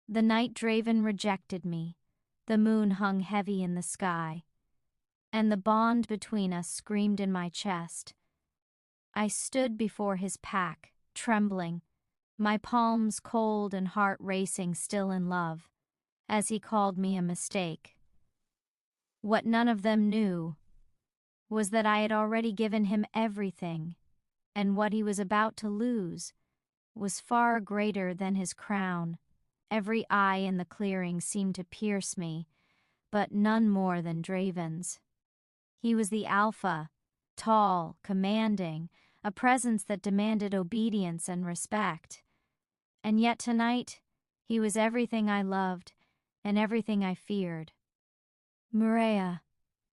The night Draven rejected me, the moon hung heavy in the sky, and the bond between us screamed in my chest. I stood before his pack, trembling, my palms cold and heart racing, still in love, as he called me a mistake. What none of them knew was that I had already given him everything, and what he was about to lose was far greater than his crown. Every eye in the clearing seemed to pierce me, but none more than Draven's. He was the alpha, tall, commanding, a presence that demanded obedience and respect. And yet tonight, he was everything I loved and everything I feared. "Mireya,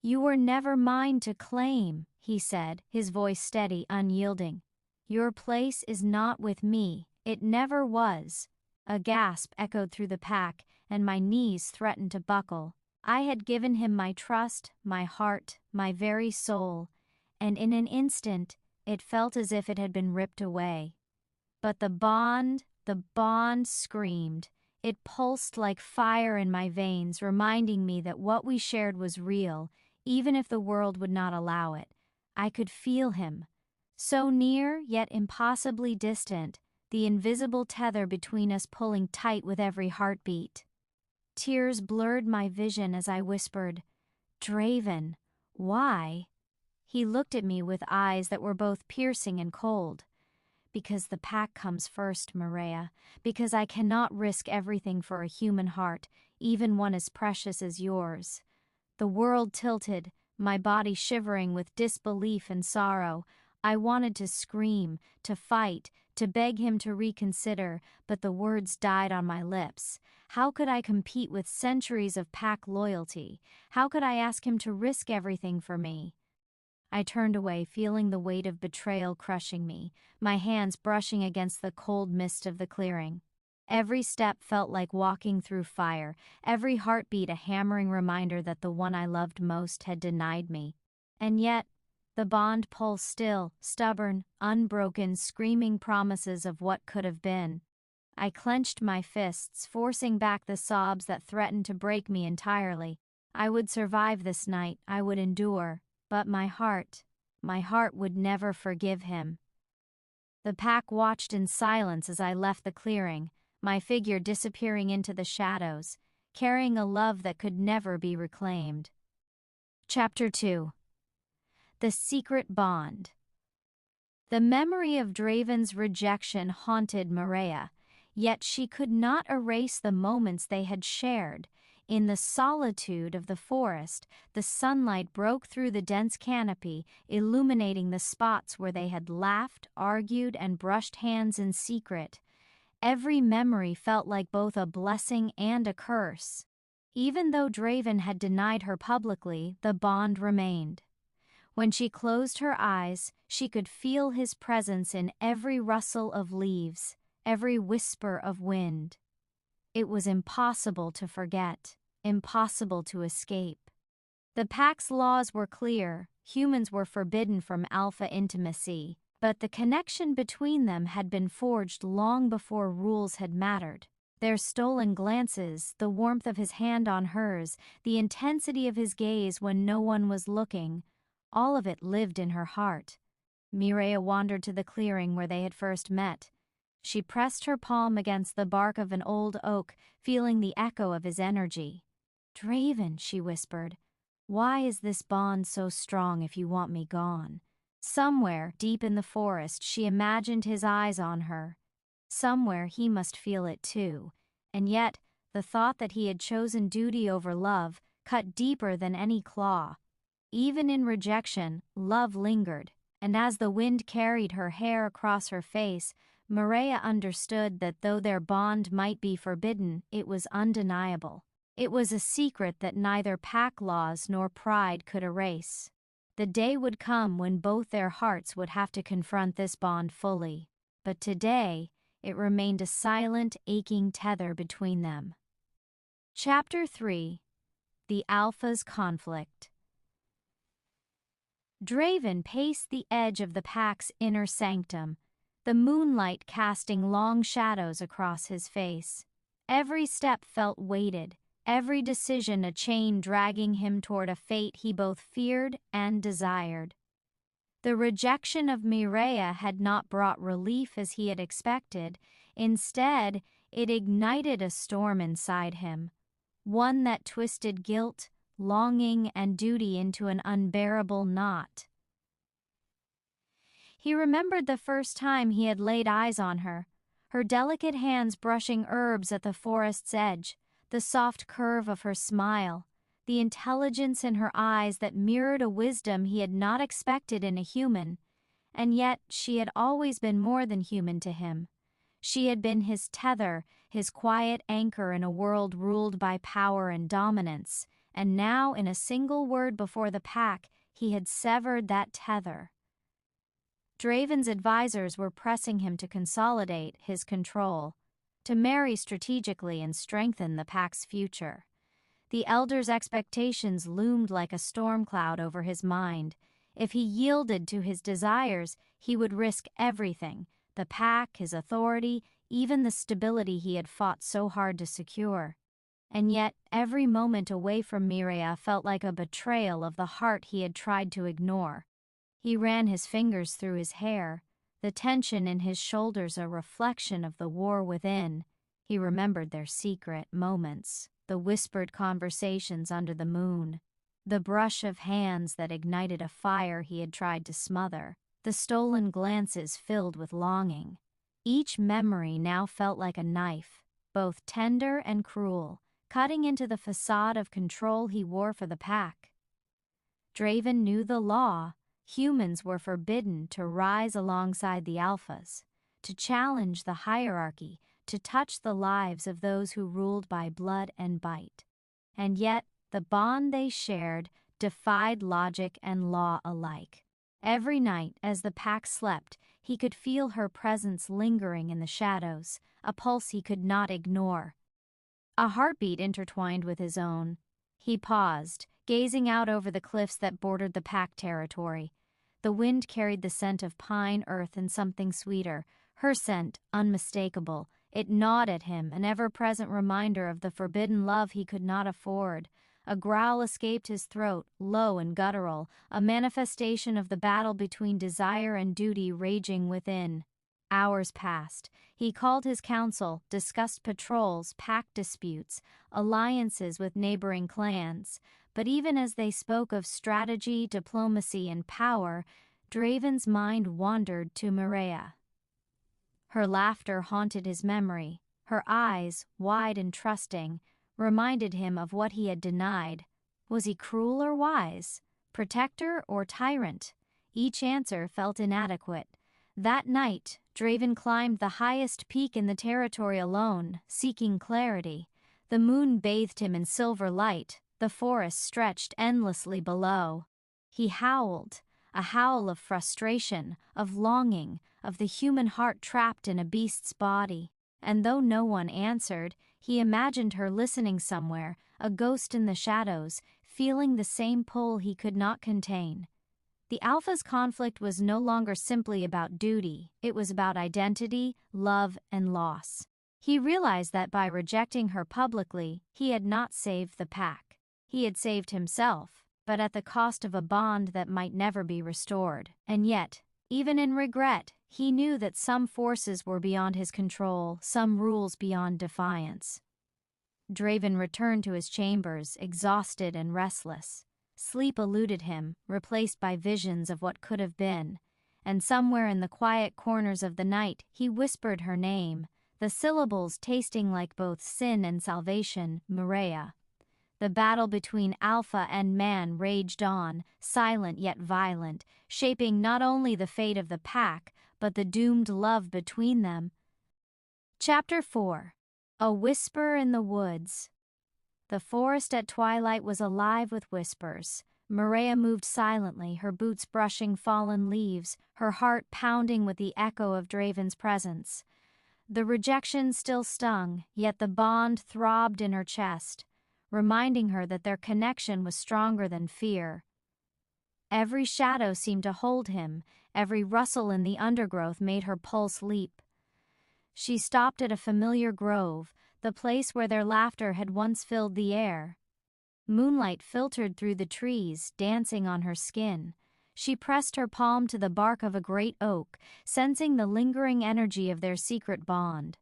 you were never mine to claim," he said, his voice steady, unyielding. "Your place is not with me. It never was." A gasp echoed through the pack, and my knees threatened to buckle. I had given him my trust, my heart, my very soul, and in an instant it felt as if it had been ripped away. But the bond screamed. It pulsed like fire in my veins, reminding me that what we shared was real, even if the world would not allow it. I could feel him, so near yet impossibly distant, the invisible tether between us pulling tight with every heartbeat. Tears blurred my vision as I whispered, "Draven, why?" He looked at me with eyes that were both piercing and cold. "Because the pack comes first, Mireya. Because I cannot risk everything for a human heart, even one as precious as yours." The world tilted, my body shivering with disbelief and sorrow. I wanted to scream, to fight, to beg him to reconsider, but the words died on my lips. How could I compete with centuries of pack loyalty? How could I ask him to risk everything for me? I turned away, feeling the weight of betrayal crushing me, my hands brushing against the cold mist of the clearing. Every step felt like walking through fire, every heartbeat a hammering reminder that the one I loved most had denied me. And yet, the bond pulsed still, stubborn, unbroken, screaming promises of what could have been. I clenched my fists, forcing back the sobs that threatened to break me entirely. I would survive this night, I would endure, but my heart would never forgive him. The pack watched in silence as I left the clearing, my figure disappearing into the shadows, carrying a love that could never be reclaimed. Chapter 2. The Secret Bond. The memory of Draven's rejection haunted Mireya, yet she could not erase the moments they had shared. In the solitude of the forest, the sunlight broke through the dense canopy, illuminating the spots where they had laughed, argued, and brushed hands in secret. Every memory felt like both a blessing and a curse. Even though Draven had denied her publicly, the bond remained. When she closed her eyes, she could feel his presence in every rustle of leaves, every whisper of wind. It was impossible to forget, impossible to escape. The pack's laws were clear: humans were forbidden from alpha intimacy, but the connection between them had been forged long before rules had mattered. Their stolen glances, the warmth of his hand on hers, the intensity of his gaze when no one was looking, all of it lived in her heart. Mireya wandered to the clearing where they had first met. She pressed her palm against the bark of an old oak, feeling the echo of his energy. "Draven," she whispered, "why is this bond so strong if you want me gone?" Somewhere, deep in the forest, she imagined his eyes on her. Somewhere he must feel it too. And yet, the thought that he had chosen duty over love cut deeper than any claw. Even in rejection, love lingered, and as the wind carried her hair across her face, Mireya understood that though their bond might be forbidden, it was undeniable. It was a secret that neither pack laws nor pride could erase. The day would come when both their hearts would have to confront this bond fully, but today it remained a silent, aching tether between them. Chapter 3. The Alpha's Conflict. Draven paced the edge of the pack's inner sanctum, the moonlight casting long shadows across his face. Every step felt weighted, every decision a chain dragging him toward a fate he both feared and desired. The rejection of Mireya had not brought relief as he had expected. Instead, it ignited a storm inside him, one that twisted guilt, longing, and duty into an unbearable knot. He remembered the first time he had laid eyes on her, her delicate hands brushing herbs at the forest's edge, the soft curve of her smile, the intelligence in her eyes that mirrored a wisdom he had not expected in a human. And yet she had always been more than human to him. She had been his tether, his quiet anchor in a world ruled by power and dominance, and now in a single word before the pack, he had severed that tether. Draven's advisors were pressing him to consolidate his control, to marry strategically and strengthen the pack's future. The elder's expectations loomed like a storm cloud over his mind. If he yielded to his desires, he would risk everything: the pack, his authority, even the stability he had fought so hard to secure. And yet, every moment away from Mireya felt like a betrayal of the heart he had tried to ignore. He ran his fingers through his hair, the tension in his shoulders a reflection of the war within. He remembered their secret moments, the whispered conversations under the moon, the brush of hands that ignited a fire he had tried to smother, the stolen glances filled with longing. Each memory now felt like a knife, both tender and cruel, cutting into the facade of control he wore for the pack. Draven knew the law. Humans were forbidden to rise alongside the alphas, to challenge the hierarchy, to touch the lives of those who ruled by blood and bite. And yet, the bond they shared defied logic and law alike. Every night, as the pack slept, he could feel her presence lingering in the shadows, a pulse he could not ignore. A heartbeat intertwined with his own. He paused, gazing out over the cliffs that bordered the pack territory. The wind carried the scent of pine, earth, and something sweeter, her scent unmistakable. It gnawed at him, an ever-present reminder of the forbidden love he could not afford. A growl escaped his throat, low and guttural, a manifestation of the battle between desire and duty raging within. Hours passed. He called his council, discussed patrols, pack disputes, alliances with neighboring clans. But even as they spoke of strategy, diplomacy, and power, Draven's mind wandered to Mireya. Her laughter haunted his memory. Her eyes, wide and trusting, reminded him of what he had denied. Was he cruel or wise? Protector or tyrant? Each answer felt inadequate. That night, Draven climbed the highest peak in the territory alone, seeking clarity. The moon bathed him in silver light. The forest stretched endlessly below. He howled, a howl of frustration, of longing, of the human heart trapped in a beast's body. And though no one answered, he imagined her listening somewhere, a ghost in the shadows, feeling the same pull he could not contain. The Alpha's conflict was no longer simply about duty, it was about identity, love, and loss. He realized that by rejecting her publicly, he had not saved the pack. He had saved himself, but at the cost of a bond that might never be restored. And yet, even in regret, he knew that some forces were beyond his control, some rules beyond defiance. Draven returned to his chambers, exhausted and restless. Sleep eluded him, replaced by visions of what could have been. And somewhere in the quiet corners of the night, he whispered her name, the syllables tasting like both sin and salvation, Mireya. The battle between Alpha and man raged on, silent yet violent, shaping not only the fate of the pack, but the doomed love between them. Chapter 4. A Whisper in the Woods. The forest at twilight was alive with whispers. Mireya moved silently, her boots brushing fallen leaves, her heart pounding with the echo of Draven's presence. The rejection still stung, yet the bond throbbed in her chest, reminding her that their connection was stronger than fear. Every shadow seemed to hold him, every rustle in the undergrowth made her pulse leap. She stopped at a familiar grove, the place where their laughter had once filled the air. Moonlight filtered through the trees, dancing on her skin. She pressed her palm to the bark of a great oak, sensing the lingering energy of their secret bond.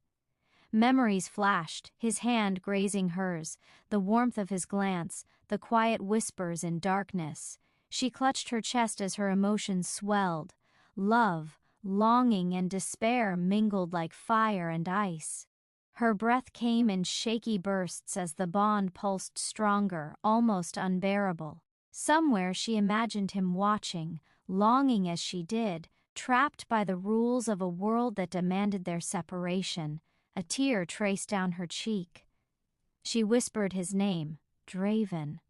Memories flashed, his hand grazing hers, the warmth of his glance, the quiet whispers in darkness. She clutched her chest as her emotions swelled. Love, longing, and despair mingled like fire and ice. Her breath came in shaky bursts as the bond pulsed stronger, almost unbearable. Somewhere she imagined him watching, longing as she did, trapped by the rules of a world that demanded their separation. A tear traced down her cheek. She whispered his name, Draven.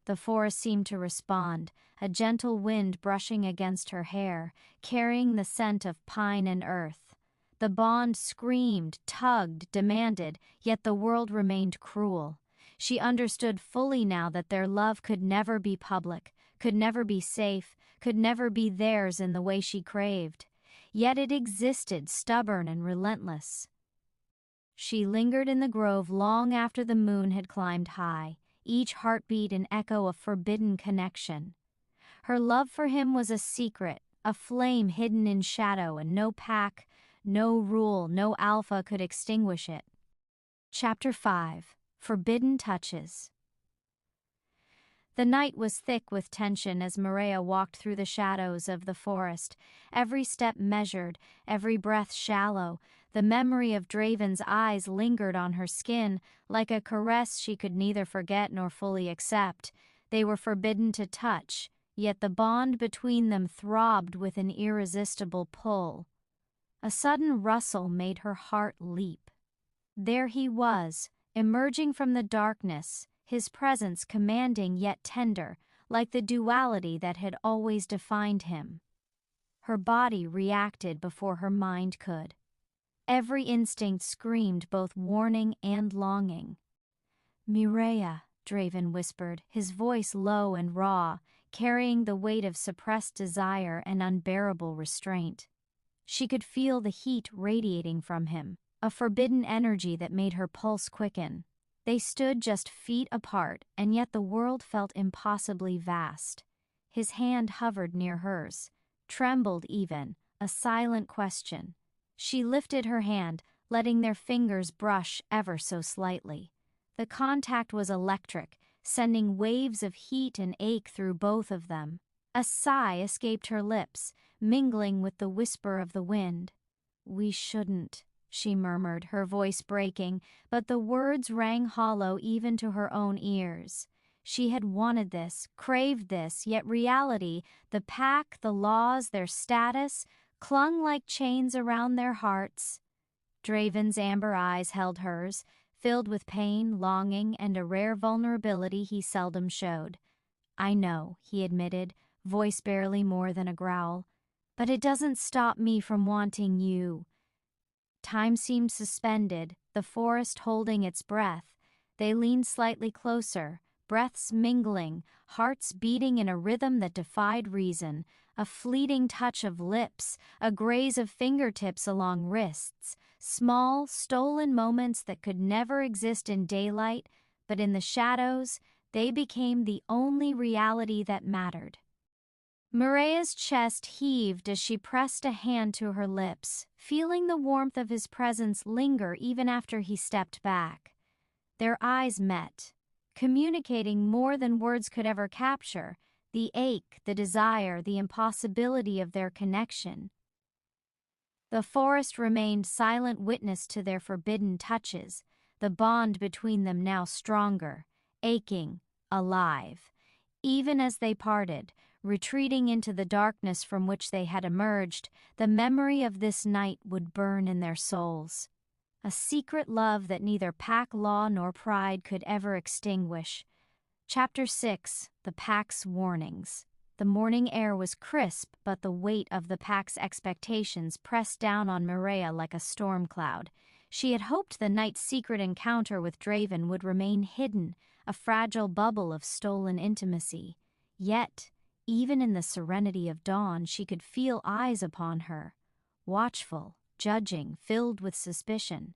The forest seemed to respond, a gentle wind brushing against her hair, carrying the scent of pine and earth. The bond screamed, tugged, demanded, yet the world remained cruel. She understood fully now that their love could never be public, could never be safe, could never be theirs in the way she craved. Yet it existed, stubborn and relentless. She lingered in the grove long after the moon had climbed high, each heartbeat an echo of forbidden connection. Her love for him was a secret, a flame hidden in shadow, and no pack, no rule, no alpha could extinguish it. Chapter 5. Forbidden Touches. The night was thick with tension as Mireya walked through the shadows of the forest, every step measured, every breath shallow. The memory of Draven's eyes lingered on her skin, like a caress she could neither forget nor fully accept. They were forbidden to touch, yet the bond between them throbbed with an irresistible pull. A sudden rustle made her heart leap. There he was, emerging from the darkness, his presence commanding yet tender, like the duality that had always defined him. Her body reacted before her mind could. Every instinct screamed both warning and longing. "Mireya," Draven whispered, his voice low and raw, carrying the weight of suppressed desire and unbearable restraint. She could feel the heat radiating from him, a forbidden energy that made her pulse quicken. They stood just feet apart, and yet the world felt impossibly vast. His hand hovered near hers, trembled even, a silent question. She lifted her hand, letting their fingers brush ever so slightly. The contact was electric, sending waves of heat and ache through both of them. A sigh escaped her lips, mingling with the whisper of the wind. "We shouldn't," she murmured, her voice breaking, but the words rang hollow even to her own ears. She had wanted this, craved this, yet reality, the pack, the laws, their status, clung like chains around their hearts. Draven's amber eyes held hers, filled with pain, longing, and a rare vulnerability he seldom showed. "I know," he admitted, voice barely more than a growl, "but it doesn't stop me from wanting you." Time seemed suspended, the forest holding its breath. They leaned slightly closer, breaths mingling, hearts beating in a rhythm that defied reason. A fleeting touch of lips, a graze of fingertips along wrists, small, stolen moments that could never exist in daylight, but in the shadows, they became the only reality that mattered. Mireya's chest heaved as she pressed a hand to her lips, feeling the warmth of his presence linger even after he stepped back. Their eyes met, communicating more than words could ever capture, the ache, the desire, the impossibility of their connection. The forest remained silent witness to their forbidden touches, the bond between them now stronger, aching, alive. Even as they parted, retreating into the darkness from which they had emerged, the memory of this night would burn in their souls. A secret love that neither pack law nor pride could ever extinguish. Chapter 6. The Pack's Warnings. The morning air was crisp, but the weight of the pack's expectations pressed down on Mireya like a storm cloud. She had hoped the night's secret encounter with Draven would remain hidden, a fragile bubble of stolen intimacy. Yet, even in the serenity of dawn, she could feel eyes upon her, watchful, judging, filled with suspicion.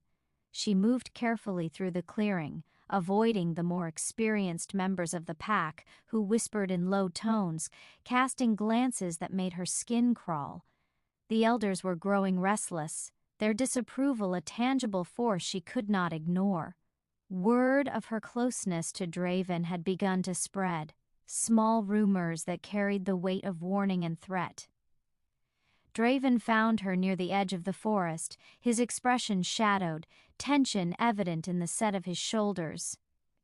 She moved carefully through the clearing, avoiding the more experienced members of the pack who whispered in low tones, casting glances that made her skin crawl. The elders were growing restless, their disapproval a tangible force she could not ignore. Word of her closeness to Draven had begun to spread, small rumors that carried the weight of warning and threat. Draven found her near the edge of the forest, his expression shadowed, tension evident in the set of his shoulders.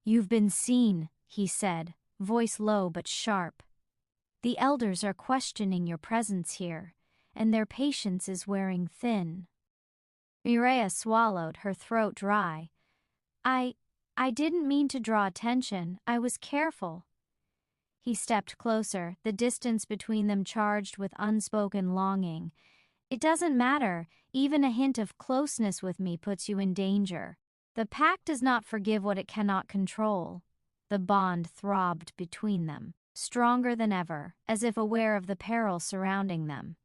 "You've been seen," he said, voice low but sharp. "The elders are questioning your presence here, and their patience is wearing thin." Mireya swallowed, her throat dry. I didn't mean to draw attention. I was careful." He stepped closer, the distance between them charged with unspoken longing. "It doesn't matter. Even a hint of closeness with me puts you in danger. The pack does not forgive what it cannot control." The bond throbbed between them, stronger than ever, as if aware of the peril surrounding them.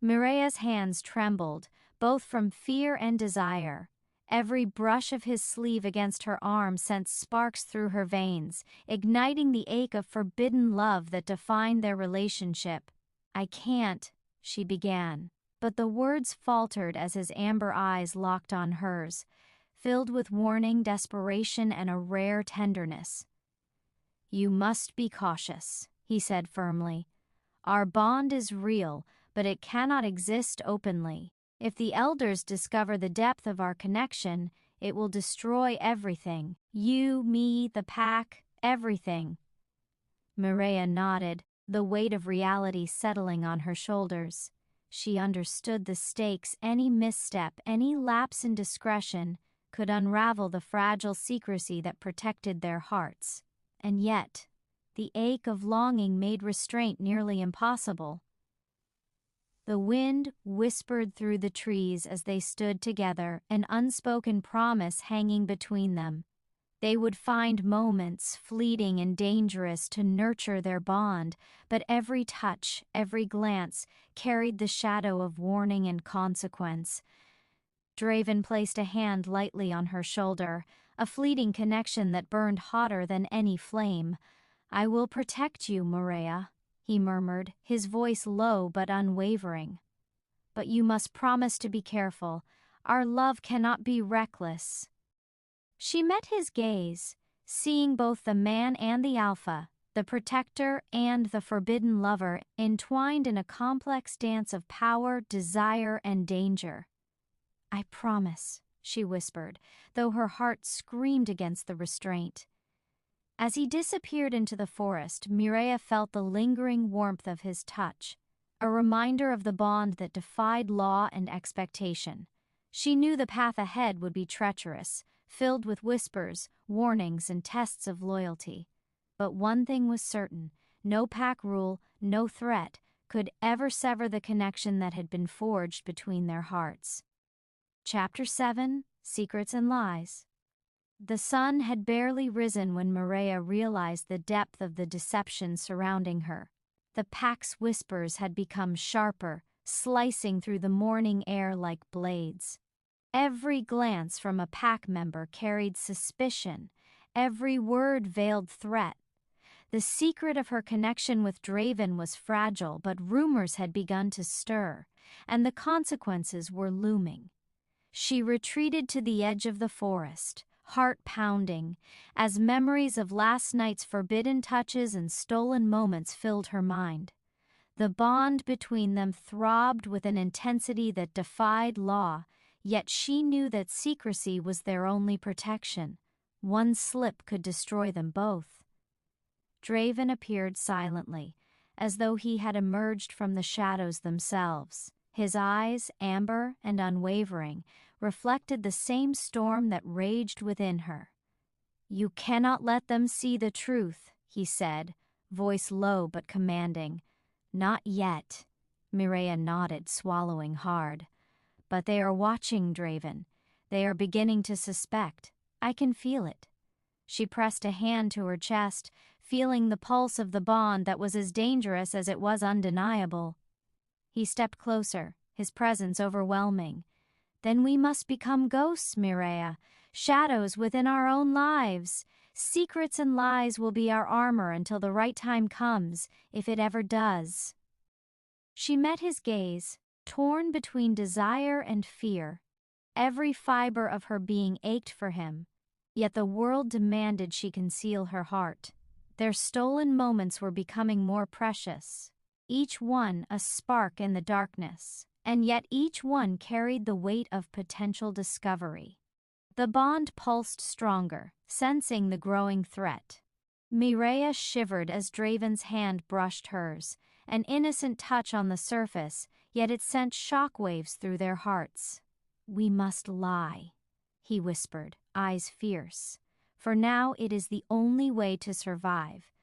Mireya's hands trembled, both from fear and desire. Every brush of his sleeve against her arm sent sparks through her veins, igniting the ache of forbidden love that defined their relationship. "I can't," she began, but the words faltered as his amber eyes locked on hers, filled with warning, desperation, and a rare tenderness. "You must be cautious," he said firmly. "Our bond is real, but it cannot exist openly. If the elders discover the depth of our connection, it will destroy everything. You, me, the pack, everything." Mireya nodded, the weight of reality settling on her shoulders. She understood the stakes. Any misstep, any lapse in discretion could unravel the fragile secrecy that protected their hearts. And yet, the ache of longing made restraint nearly impossible. The wind whispered through the trees as they stood together, an unspoken promise hanging between them. They would find moments, fleeting and dangerous, to nurture their bond, but every touch, every glance, carried the shadow of warning and consequence. Draven placed a hand lightly on her shoulder, a fleeting connection that burned hotter than any flame. "I will protect you, Mireya," he murmured, his voice low but unwavering. "But you must promise to be careful. Our love cannot be reckless." She met his gaze, seeing both the man and the alpha, the protector and the forbidden lover, entwined in a complex dance of power, desire, and danger. "I promise," she whispered, though her heart screamed against the restraint. As he disappeared into the forest, Mireya felt the lingering warmth of his touch, a reminder of the bond that defied law and expectation. She knew the path ahead would be treacherous, filled with whispers, warnings, and tests of loyalty. But one thing was certain: no pack rule, no threat, could ever sever the connection that had been forged between their hearts. Chapter 7: Secrets and Lies. The sun had barely risen when Mireya realized the depth of the deception surrounding her. The pack's whispers had become sharper, slicing through the morning air like blades. Every glance from a pack member carried suspicion, every word veiled threat. The secret of her connection with Draven was fragile, but rumors had begun to stir, and the consequences were looming. She retreated to the edge of the forest, heart pounding, as memories of last night's forbidden touches and stolen moments filled her mind. The bond between them throbbed with an intensity that defied law, yet she knew that secrecy was their only protection. One slip could destroy them both. Draven appeared silently, as though he had emerged from the shadows themselves. His eyes, amber and unwavering, reflected the same storm that raged within her. "You cannot let them see the truth," he said, voice low but commanding. "Not yet." Mireya nodded, swallowing hard. "But they are watching, Draven. They are beginning to suspect. I can feel it." She pressed a hand to her chest, feeling the pulse of the bond that was as dangerous as it was undeniable. He stepped closer, his presence overwhelming. Then we must become ghosts, Mireya, shadows within our own lives. Secrets and lies will be our armor until the right time comes, if it ever does. She met his gaze, torn between desire and fear. Every fiber of her being ached for him, yet the world demanded she conceal her heart. Their stolen moments were becoming more precious, each one a spark in the darkness, and yet each one carried the weight of potential discovery. The bond pulsed stronger, sensing the growing threat. Mireya shivered as Draven's hand brushed hers, an innocent touch on the surface, yet it sent shockwaves through their hearts. "We must lie," he whispered, eyes fierce. "For now it is the only way to survive."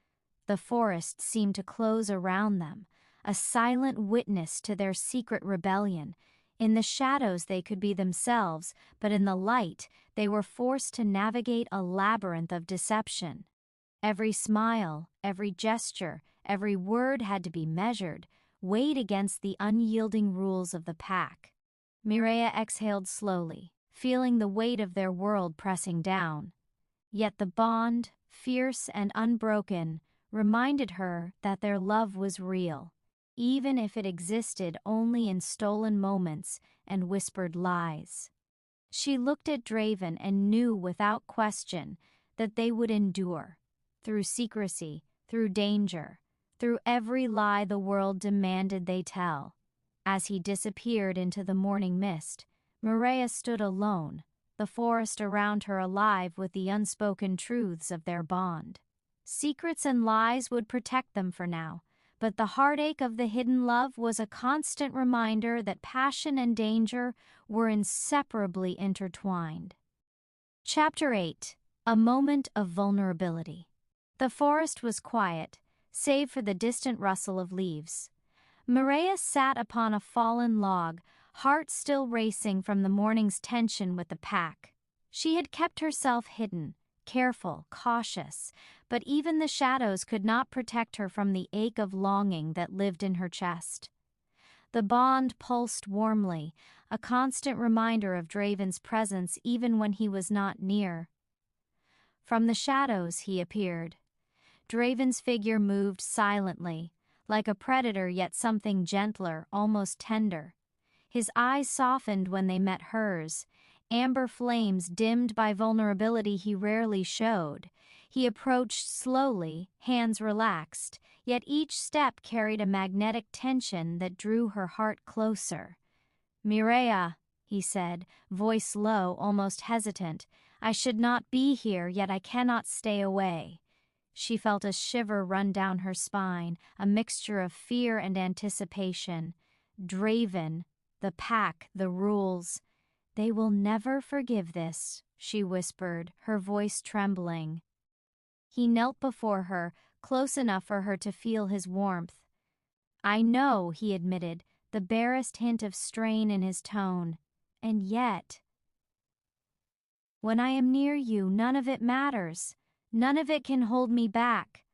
The forest seemed to close around them, a silent witness to their secret rebellion. In the shadows they could be themselves, but in the light they were forced to navigate a labyrinth of deception. Every smile, every gesture, every word had to be measured, weighed against the unyielding rules of the pack. Mireya exhaled slowly, feeling the weight of their world pressing down. Yet the bond, fierce and unbroken, reminded her that their love was real, even if it existed only in stolen moments and whispered lies. She looked at Draven and knew without question that they would endure, through secrecy, through danger, through every lie the world demanded they tell. As he disappeared into the morning mist, Mireya stood alone, the forest around her alive with the unspoken truths of their bond. Secrets and lies would protect them for now, but the heartache of the hidden love was a constant reminder that passion and danger were inseparably intertwined. Chapter 8. A Moment of Vulnerability. The forest was quiet, save for the distant rustle of leaves. Mireya sat upon a fallen log, heart still racing from the morning's tension with the pack. She had kept herself hidden, careful, cautious, but even the shadows could not protect her from the ache of longing that lived in her chest. The bond pulsed warmly, a constant reminder of Draven's presence even when he was not near. From the shadows he appeared. Draven's figure moved silently, like a predator yet something gentler, almost tender. His eyes softened when they met hers, amber flames dimmed by vulnerability he rarely showed. He approached slowly, hands relaxed, yet each step carried a magnetic tension that drew her heart closer. "Mireya," he said, voice low, almost hesitant, "I should not be here, yet I cannot stay away." She felt a shiver run down her spine, a mixture of fear and anticipation. Draven, the pack, the rules. "They will never forgive this," she whispered, her voice trembling. He knelt before her, close enough for her to feel his warmth. "I know," he admitted, the barest hint of strain in his tone. "And yet, when I am near you, none of it matters. None of it can hold me back."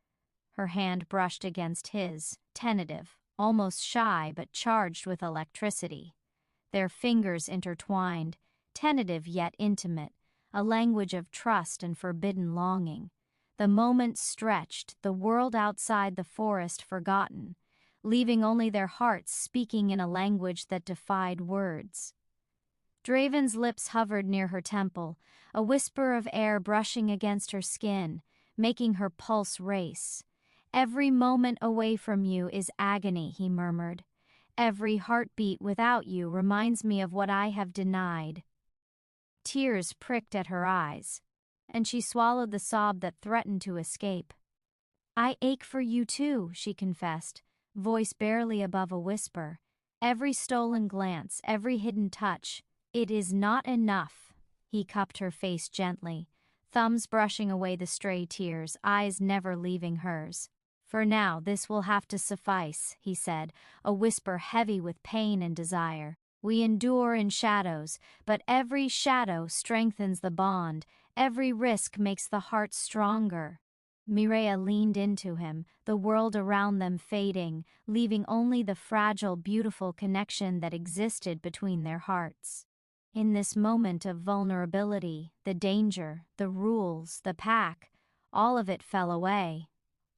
Her hand brushed against his, tentative, almost shy but charged with electricity. Their fingers intertwined, tentative yet intimate, a language of trust and forbidden longing. The moment stretched, the world outside the forest forgotten, leaving only their hearts speaking in a language that defied words. Draven's lips hovered near her temple, a whisper of air brushing against her skin, making her pulse race. "Every moment away from you is agony," he murmured. "Every heartbeat without you reminds me of what I have denied." Tears pricked at her eyes, and she swallowed the sob that threatened to escape. "I ache for you too," she confessed, voice barely above a whisper. "Every stolen glance, every hidden touch. It is not enough." He cupped her face gently, thumbs brushing away the stray tears, eyes never leaving hers. "For now, this will have to suffice," he said, a whisper heavy with pain and desire. "We endure in shadows, but every shadow strengthens the bond. Every risk makes the heart stronger." Mireya leaned into him, the world around them fading, leaving only the fragile, beautiful connection that existed between their hearts. In this moment of vulnerability, the danger, the rules, the pack, all of it fell away.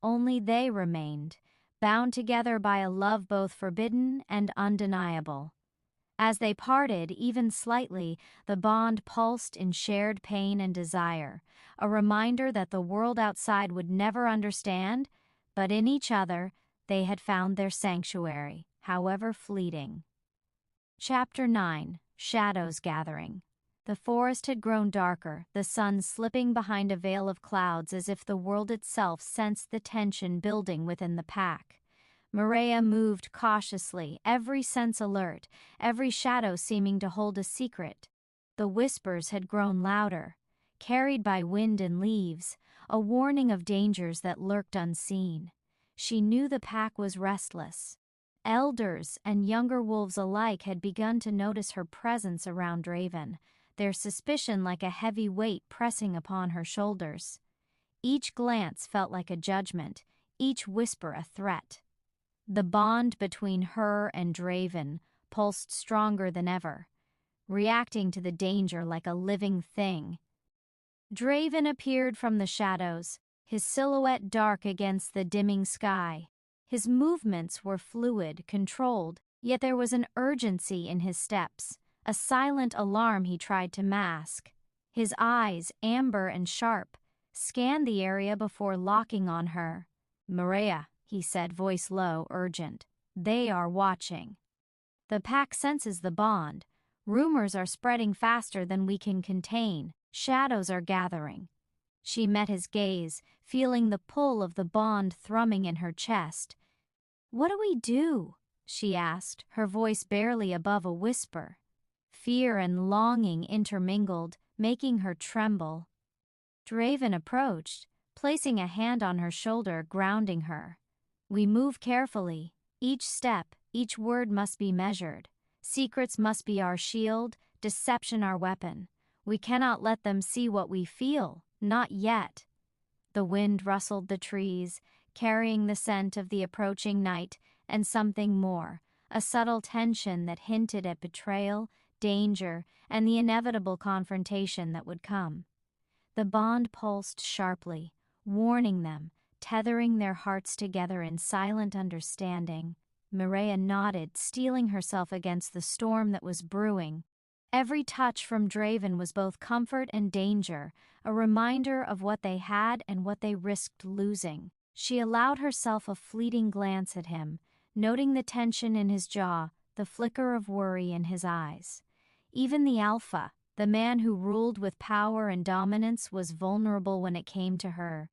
Only they remained, bound together by a love both forbidden and undeniable. As they parted, even slightly, the bond pulsed in shared pain and desire, a reminder that the world outside would never understand, but in each other they had found their sanctuary, however fleeting. Chapter 9. Shadows Gathering. The forest had grown darker, the sun slipping behind a veil of clouds as if the world itself sensed the tension building within the pack. Mireya moved cautiously, every sense alert, every shadow seeming to hold a secret. The whispers had grown louder, carried by wind and leaves, a warning of dangers that lurked unseen. She knew the pack was restless. Elders and younger wolves alike had begun to notice her presence around Draven, their suspicion like a heavy weight pressing upon her shoulders. Each glance felt like a judgment, each whisper a threat. The bond between her and Draven pulsed stronger than ever, reacting to the danger like a living thing. Draven appeared from the shadows, his silhouette dark against the dimming sky. His movements were fluid, controlled, yet there was an urgency in his steps, a silent alarm he tried to mask. His eyes, amber and sharp, scanned the area before locking on her. "Mireya," he said, voice low, urgent. "They are watching. The pack senses the bond. Rumors are spreading faster than we can contain. Shadows are gathering." She met his gaze, feeling the pull of the bond thrumming in her chest. "What do we do?" she asked, her voice barely above a whisper. Fear and longing intermingled, making her tremble. Draven approached, placing a hand on her shoulder, grounding her. "We move carefully. Each step, each word must be measured. Secrets must be our shield, deception our weapon. We cannot let them see what we feel, not yet." The wind rustled the trees, carrying the scent of the approaching night and something more, a subtle tension that hinted at betrayal, danger, and the inevitable confrontation that would come. The bond pulsed sharply, warning them, tethering their hearts together in silent understanding. Mireya nodded, steeling herself against the storm that was brewing. Every touch from Draven was both comfort and danger, a reminder of what they had and what they risked losing. She allowed herself a fleeting glance at him, noting the tension in his jaw, the flicker of worry in his eyes. Even the alpha, the man who ruled with power and dominance, was vulnerable when it came to her.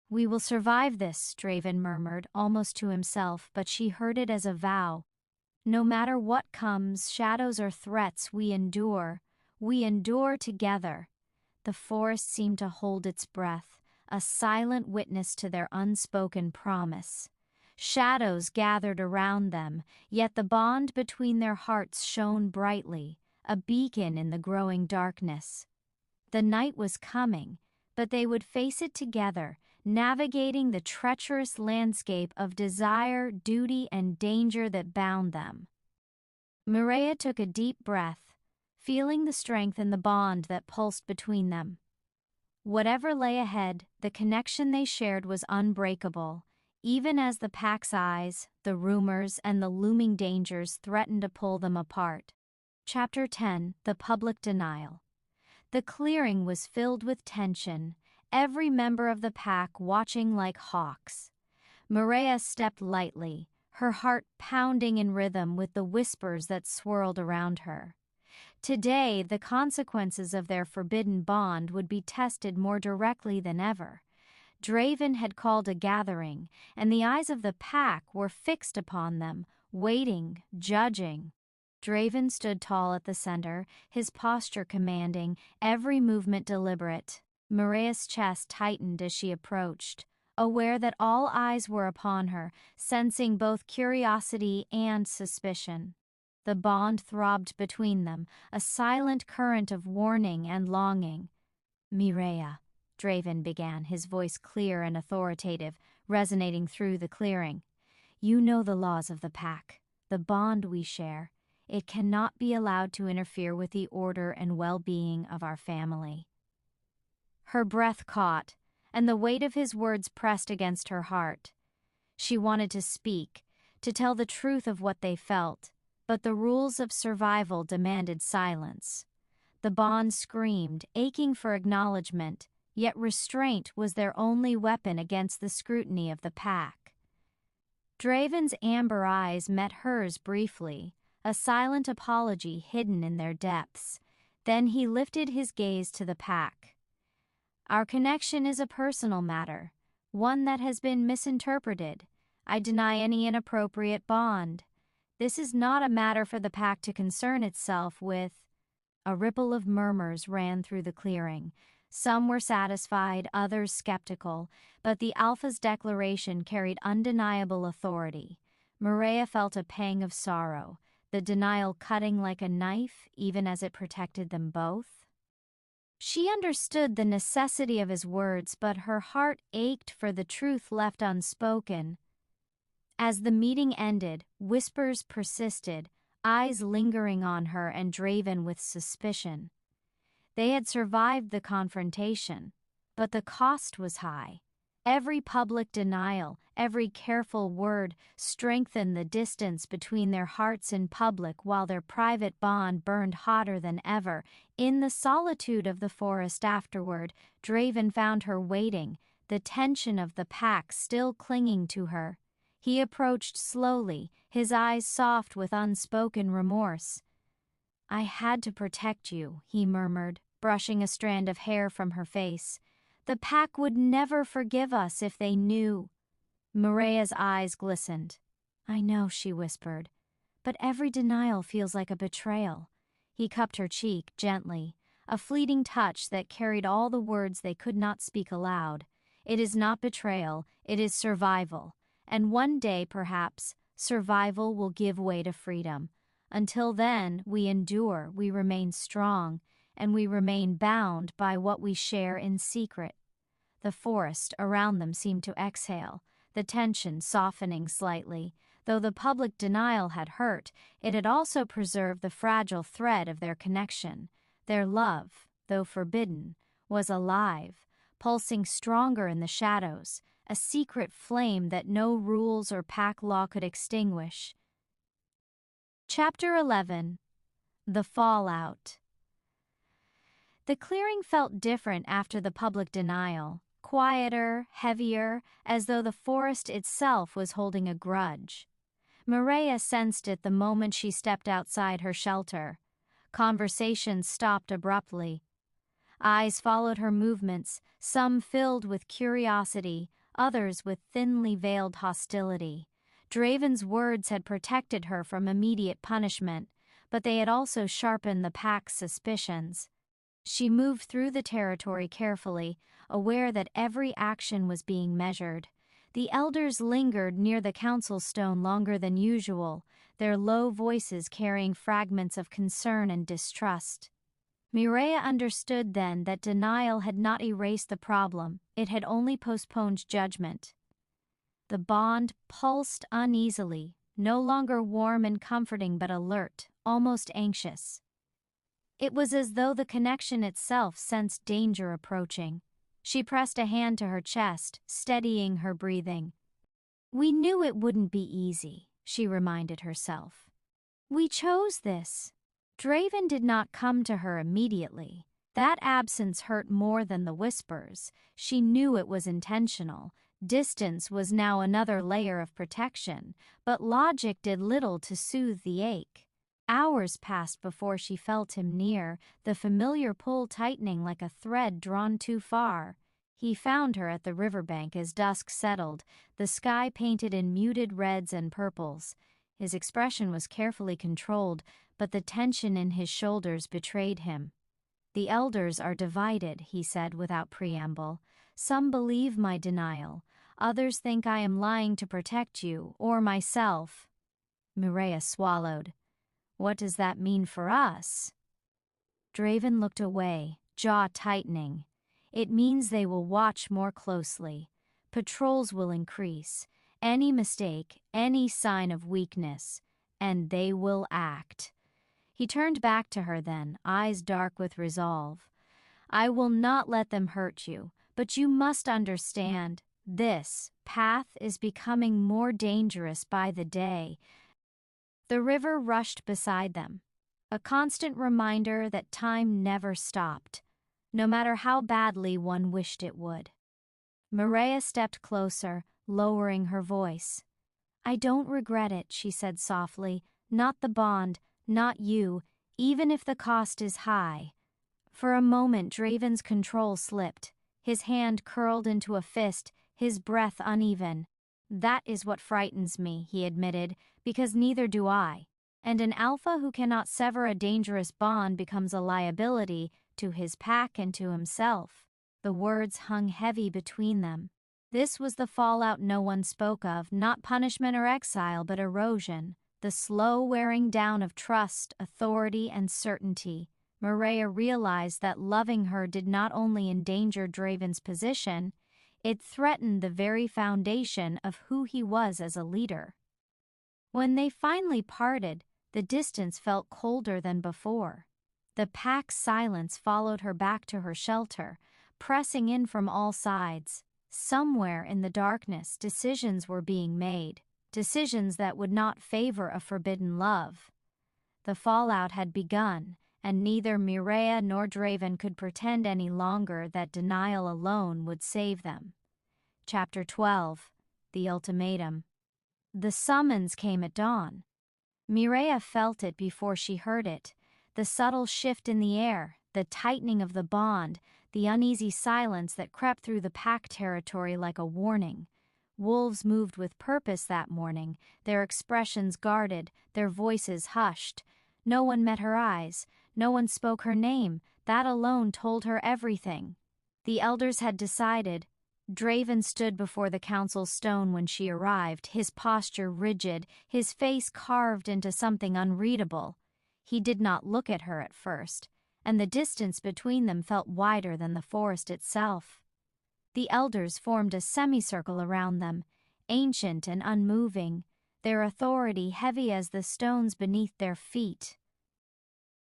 "We will survive this," Draven murmured, almost to himself, but she heard it as a vow. "No matter what comes, shadows or threats, we endure. We endure together." The forest seemed to hold its breath, a silent witness to their unspoken promise. Shadows gathered around them, yet the bond between their hearts shone brightly, a beacon in the growing darkness. The night was coming, but they would face it together, navigating the treacherous landscape of desire, duty, and danger that bound them. Mireya took a deep breath, feeling the strength in the bond that pulsed between them. Whatever lay ahead, the connection they shared was unbreakable, even as the pack's eyes, the rumors, and the looming dangers threatened to pull them apart. Chapter 10. The Public Denial. The clearing was filled with tension, every member of the pack watching like hawks. Mireya stepped lightly, her heart pounding in rhythm with the whispers that swirled around her. Today, the consequences of their forbidden bond would be tested more directly than ever. Draven had called a gathering, and the eyes of the pack were fixed upon them, waiting, judging. Draven stood tall at the center, his posture commanding, every movement deliberate. Mireya's chest tightened as she approached, aware that all eyes were upon her, sensing both curiosity and suspicion. The bond throbbed between them, a silent current of warning and longing. "Mireya," Draven began, his voice clear and authoritative, resonating through the clearing. "You know the laws of the pack, the bond we share. It cannot be allowed to interfere with the order and well-being of our family." Her breath caught, and the weight of his words pressed against her heart. She wanted to speak, to tell the truth of what they felt, but the rules of survival demanded silence. The bond screamed, aching for acknowledgement, yet restraint was their only weapon against the scrutiny of the pack. Draven's amber eyes met hers briefly, a silent apology hidden in their depths. Then he lifted his gaze to the pack. "Our connection is a personal matter, one that has been misinterpreted. I deny any inappropriate bond. This is not a matter for the pack to concern itself with." A ripple of murmurs ran through the clearing. Some were satisfied, others skeptical, but the Alpha's declaration carried undeniable authority. Mireya felt a pang of sorrow, the denial cutting like a knife even as it protected them both. She understood the necessity of his words, but her heart ached for the truth left unspoken. As the meeting ended, whispers persisted, eyes lingering on her and Draven with suspicion. They had survived the confrontation, but the cost was high. Every public denial, every careful word strengthened the distance between their hearts in public while their private bond burned hotter than ever. In the solitude of the forest afterward, Draven found her waiting, the tension of the pack still clinging to her. He approached slowly, his eyes soft with unspoken remorse. "I had to protect you," he murmured, brushing a strand of hair from her face. "The pack would never forgive us if they knew." Mireya's eyes glistened. "I know," she whispered, "but every denial feels like a betrayal." He cupped her cheek gently, a fleeting touch that carried all the words they could not speak aloud. "It is not betrayal, it is survival. And one day, perhaps, survival will give way to freedom. Until then, we endure, we remain strong, and we remain bound by what we share in secret." The forest around them seemed to exhale, the tension softening slightly. Though the public denial had hurt, it had also preserved the fragile thread of their connection. Their love, though forbidden, was alive, pulsing stronger in the shadows, a secret flame that no rules or pack law could extinguish. Chapter 11. The Fallout. The clearing felt different after the public denial, quieter, heavier, as though the forest itself was holding a grudge. Mireya sensed it the moment she stepped outside her shelter. Conversations stopped abruptly. Eyes followed her movements, some filled with curiosity, others with thinly veiled hostility. Draven's words had protected her from immediate punishment, but they had also sharpened the pack's suspicions. She moved through the territory carefully, aware that every action was being measured. The elders lingered near the council stone longer than usual, their low voices carrying fragments of concern and distrust. Mireya understood then that denial had not erased the problem, it had only postponed judgment. The bond pulsed uneasily, no longer warm and comforting but alert, almost anxious. It was as though the connection itself sensed danger approaching. She pressed a hand to her chest, steadying her breathing. "We knew it wouldn't be easy," she reminded herself. "We chose this." Draven did not come to her immediately. That absence hurt more than the whispers. She knew it was intentional. Distance was now another layer of protection, but logic did little to soothe the ache. Hours passed before she felt him near, the familiar pull tightening like a thread drawn too far. He found her at the riverbank as dusk settled, the sky painted in muted reds and purples. His expression was carefully controlled, but the tension in his shoulders betrayed him. "The elders are divided," he said without preamble. "Some believe my denial. Others think I am lying to protect you, or myself." Mireya swallowed. "What does that mean for us?" Draven looked away, jaw tightening. "It means they will watch more closely. Patrols will increase. Any mistake, any sign of weakness, and they will act. He turned back to her then, eyes dark with resolve. I will not let them hurt you, but you must understand, this path is becoming more dangerous by the day. The river rushed beside them, a constant reminder that time never stopped, no matter how badly one wished it would. Mireya stepped closer, lowering her voice. I don't regret it, she said softly, not the bond, not you, even if the cost is high. For a moment Draven's control slipped, his hand curled into a fist, his breath uneven. That is what frightens me, he admitted, because neither do I. And an alpha who cannot sever a dangerous bond becomes a liability to his pack and to himself. The words hung heavy between them. This was the fallout no one spoke of, not punishment or exile, but erosion, the slow wearing down of trust, authority, and certainty. Mireya realized that loving her did not only endanger Draven's position, it threatened the very foundation of who he was as a leader. When they finally parted, the distance felt colder than before. The pack's silence followed her back to her shelter, pressing in from all sides. Somewhere in the darkness, decisions were being made, decisions that would not favor a forbidden love. The fallout had begun, and neither Mireya nor Draven could pretend any longer that denial alone would save them. Chapter 12. The Ultimatum. The summons came at dawn. Mireya felt it before she heard it, the subtle shift in the air, the tightening of the bond, the uneasy silence that crept through the pack territory like a warning. Wolves moved with purpose that morning, their expressions guarded, their voices hushed. No one met her eyes, no one spoke her name, that alone told her everything. The elders had decided. Draven stood before the council stone when she arrived, his posture rigid, his face carved into something unreadable. He did not look at her at first, and the distance between them felt wider than the forest itself. The elders formed a semicircle around them, ancient and unmoving, their authority heavy as the stones beneath their feet.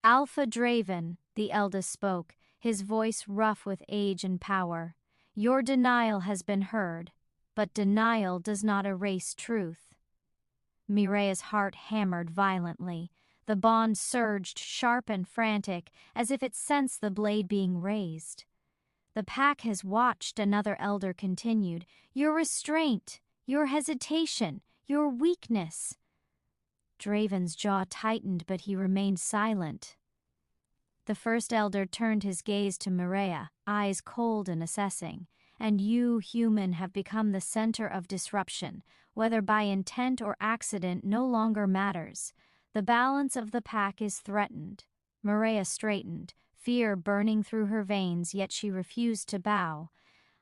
Alpha Draven, the eldest spoke, his voice rough with age and power. Your denial has been heard, but denial does not erase truth. Mireya's heart hammered violently. The bond surged sharp and frantic, as if it sensed the blade being raised. The pack has watched, another elder continued. Your restraint, your hesitation, your weakness. Draven's jaw tightened, but he remained silent. The first elder turned his gaze to Mireya, eyes cold and assessing. And you, human, have become the center of disruption, whether by intent or accident no longer matters. The balance of the pack is threatened. Mireya straightened, fear burning through her veins, yet she refused to bow.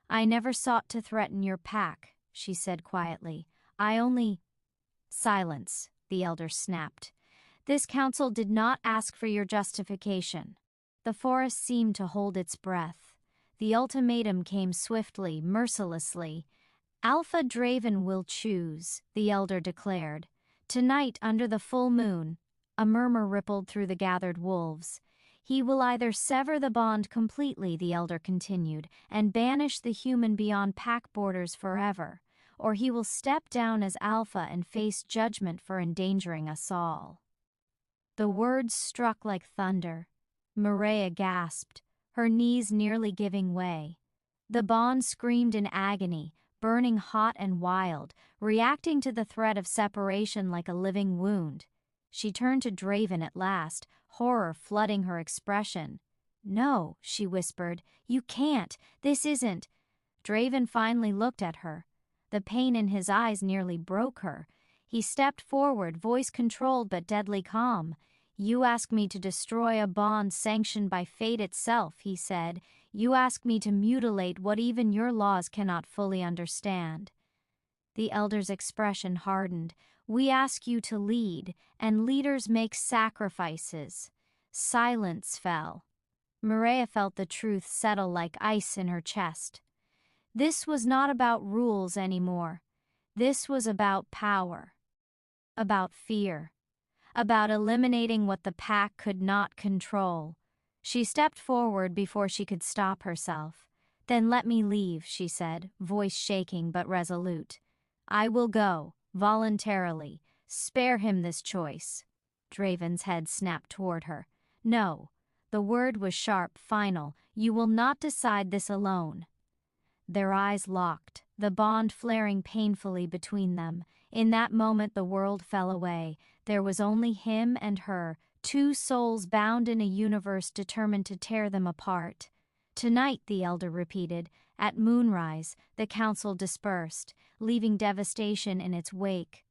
I never sought to threaten your pack, she said quietly. I only... Silence, the elder snapped. This council did not ask for your justification. The forest seemed to hold its breath. The ultimatum came swiftly, mercilessly. Alpha Draven will choose, the elder declared. Tonight, under the full moon, a murmur rippled through the gathered wolves. He will either sever the bond completely, the elder continued, and banish the human beyond pack borders forever, or he will step down as Alpha and face judgment for endangering us all. The words struck like thunder. Mireya gasped, her knees nearly giving way. The bond screamed in agony, burning hot and wild, reacting to the threat of separation like a living wound. She turned to Draven at last, horror flooding her expression. No, she whispered, you can't, this isn't. Draven finally looked at her. The pain in his eyes nearly broke her. He stepped forward, voice controlled but deadly calm. You ask me to destroy a bond sanctioned by fate itself, he said. You ask me to mutilate what even your laws cannot fully understand. The elder's expression hardened. We ask you to lead, and leaders make sacrifices. Silence fell. Mireya felt the truth settle like ice in her chest. This was not about rules anymore. This was about power. About fear. about eliminating what the pack could not control. She stepped forward before she could stop herself. "Then let me leave," she said, voice shaking but resolute. "I will go, voluntarily. Spare him this choice." Draven's head snapped toward her. "No." The word was sharp, final. "You will not decide this alone." Their eyes locked, the bond flaring painfully between them. In that moment the world fell away. There was only him and her, two souls bound in a universe determined to tear them apart. "Tonight," the elder repeated, "at moonrise," the council dispersed, leaving devastation in its wake.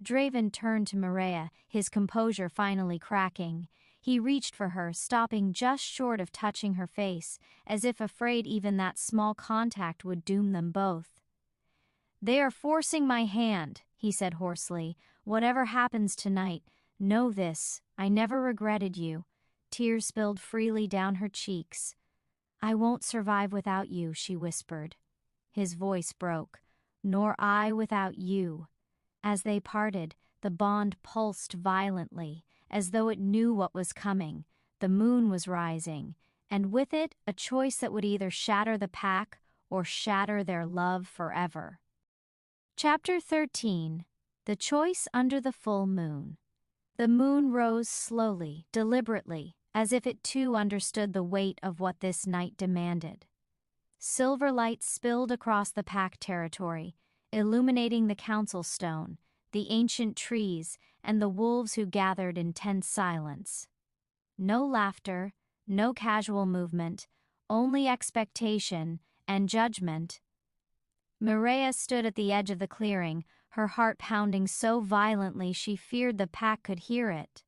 Draven turned to Mireya, his composure finally cracking. He reached for her, stopping just short of touching her face, as if afraid even that small contact would doom them both. "They are forcing my hand," he said hoarsely. "Whatever happens tonight, know this, I never regretted you." Tears spilled freely down her cheeks. "I won't survive without you," she whispered. His voice broke. "Nor I without you." As they parted, the bond pulsed violently, as though it knew what was coming. The moon was rising, and with it a choice that would either shatter the pack or shatter their love forever. Chapter 13. The Choice Under the Full Moon. The moon rose slowly, deliberately, as if it too understood the weight of what this night demanded. Silver light spilled across the pack territory, illuminating the council stone, the ancient trees, and the wolves who gathered in tense silence. No laughter, no casual movement, only expectation and judgment. Mireya stood at the edge of the clearing, her heart pounding so violently she feared the pack could hear it.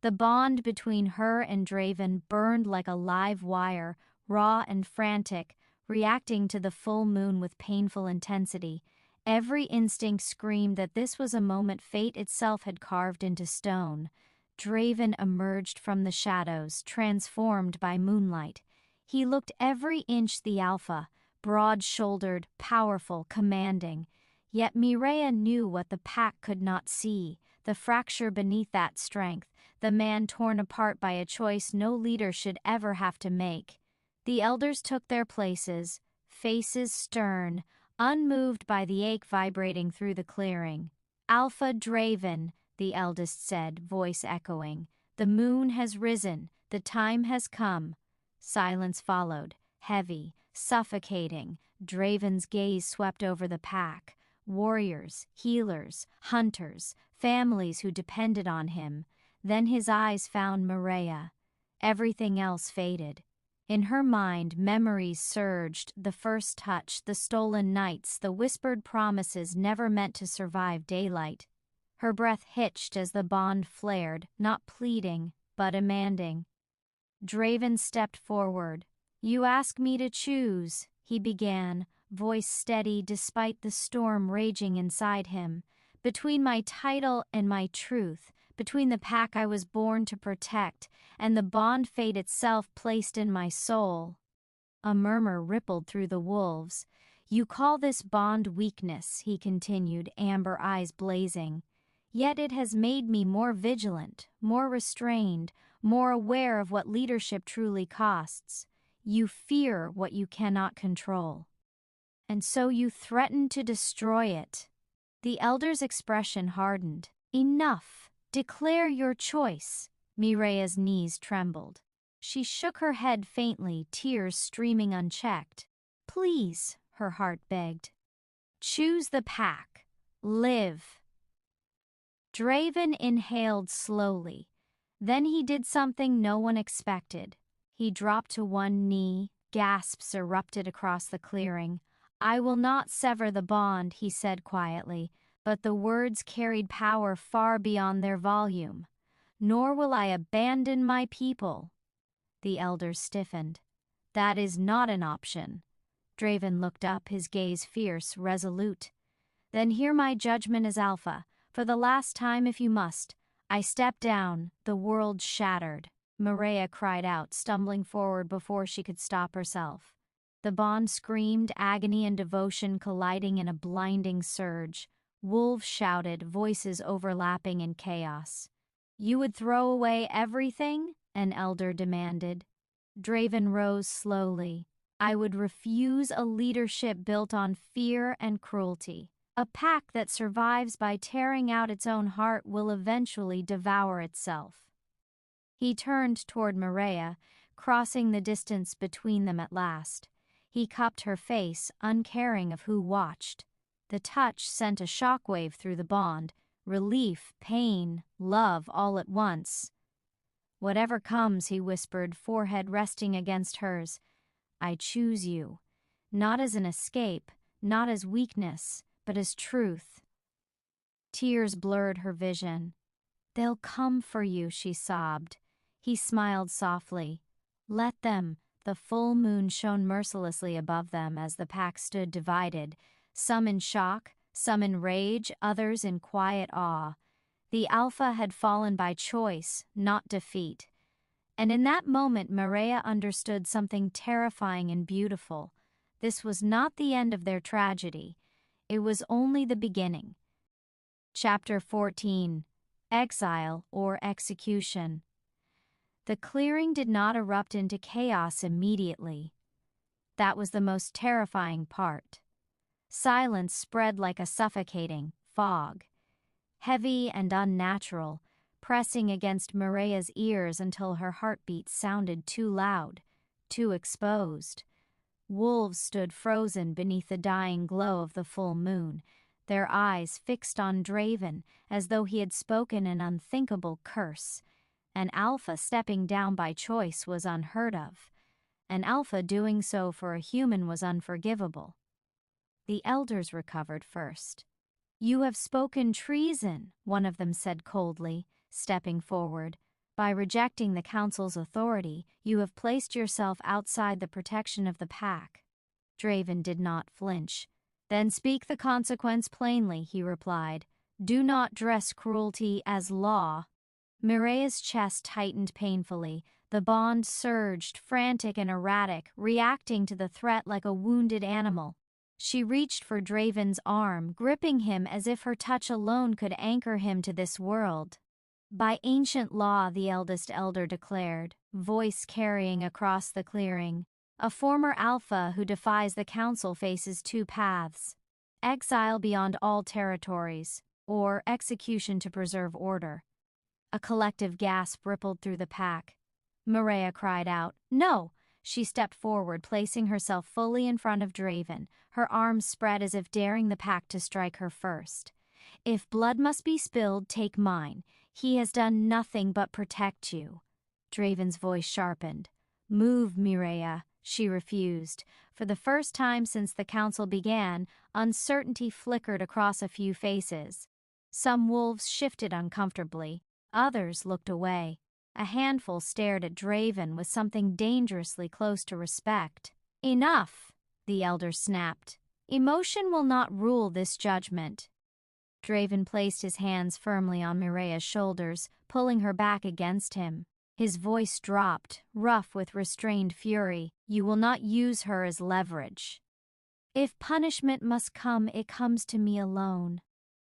The bond between her and Draven burned like a live wire, raw and frantic, reacting to the full moon with painful intensity. Every instinct screamed that this was a moment fate itself had carved into stone. Draven emerged from the shadows, transformed by moonlight. He looked every inch the alpha, broad-shouldered, powerful, commanding. Yet Mireya knew what the pack could not see, the fracture beneath that strength, the man torn apart by a choice no leader should ever have to make. The elders took their places, faces stern, unmoved by the ache vibrating through the clearing. "Alpha Draven," the eldest said, voice echoing. "The moon has risen, the time has come." Silence followed, heavy, suffocating. Draven's gaze swept over the pack. Warriors, healers, hunters, families who depended on him. Then his eyes found Mireya. Everything else faded. In her mind, memories surged, the first touch, the stolen nights, the whispered promises never meant to survive daylight. Her breath hitched as the bond flared, not pleading, but demanding. Draven stepped forward. "You ask me to choose," he began, voice steady despite the storm raging inside him. "Between my title and my truth, between the pack I was born to protect and the bond fate itself placed in my soul." A murmur rippled through the wolves. "You call this bond weakness," he continued, amber eyes blazing. "Yet it has made me more vigilant, more restrained, more aware of what leadership truly costs. You fear what you cannot control. And so you threaten to destroy it." The elder's expression hardened. "Enough. Declare your choice." Mireya's knees trembled. She shook her head faintly, tears streaming unchecked. "Please," her heart begged. "Choose the pack. Live." Draven inhaled slowly. Then he did something no one expected. He dropped to one knee, gasps erupted across the clearing. "I will not sever the bond," he said quietly, but the words carried power far beyond their volume. "Nor will I abandon my people." The elders stiffened. "That is not an option." Draven looked up, his gaze fierce, resolute. "Then hear my judgment as Alpha. For the last time, if you must. I step down." The world shattered. Mireya cried out, stumbling forward before she could stop herself. The bond screamed, agony and devotion colliding in a blinding surge. Wolves shouted, voices overlapping in chaos. You would throw away everything? An elder demanded. Draven rose slowly. I would refuse a leadership built on fear and cruelty. A pack that survives by tearing out its own heart will eventually devour itself. He turned toward Mireya, crossing the distance between them at last. He cupped her face, uncaring of who watched. The touch sent a shockwave through the bond, relief, pain, love all at once. Whatever comes, he whispered, forehead resting against hers, I choose you, not as an escape, not as weakness, but as truth. Tears blurred her vision. They'll come for you, she sobbed. He smiled softly. Let them. The full moon shone mercilessly above them as the pack stood divided, some in shock, some in rage, others in quiet awe. The Alpha had fallen by choice, not defeat. And in that moment Mireya understood something terrifying and beautiful. This was not the end of their tragedy. It was only the beginning. Chapter 14. Exile or Execution. The clearing did not erupt into chaos immediately. That was the most terrifying part. Silence spread like a suffocating fog, heavy and unnatural, pressing against Mireya's ears until her heartbeat sounded too loud, too exposed. Wolves stood frozen beneath the dying glow of the full moon, their eyes fixed on Draven as though he had spoken an unthinkable curse. An Alpha stepping down by choice was unheard of. An Alpha doing so for a human was unforgivable. The elders recovered first. You have spoken treason, one of them said coldly, stepping forward. By rejecting the council's authority, you have placed yourself outside the protection of the pack. Draven did not flinch. Then speak the consequence plainly, he replied. Do not dress cruelty as law. Mireya's chest tightened painfully. The bond surged, frantic and erratic, reacting to the threat like a wounded animal. She reached for Draven's arm, gripping him as if her touch alone could anchor him to this world. By ancient law, the eldest elder declared, voice carrying across the clearing, a former Alpha who defies the council faces two paths: exile beyond all territories, or execution to preserve order. A collective gasp rippled through the pack. Mireya cried out, No! She stepped forward, placing herself fully in front of Draven, her arms spread as if daring the pack to strike her first. If blood must be spilled, take mine. He has done nothing but protect you. Draven's voice sharpened. Move, Mireya. She refused. For the first time since the council began, uncertainty flickered across a few faces. Some wolves shifted uncomfortably. Others looked away. A handful stared at Draven with something dangerously close to respect. Enough, the elder snapped. Emotion will not rule this judgment. Draven placed his hands firmly on Mireya's shoulders, pulling her back against him. His voice dropped, rough with restrained fury. You will not use her as leverage. If punishment must come, it comes to me alone.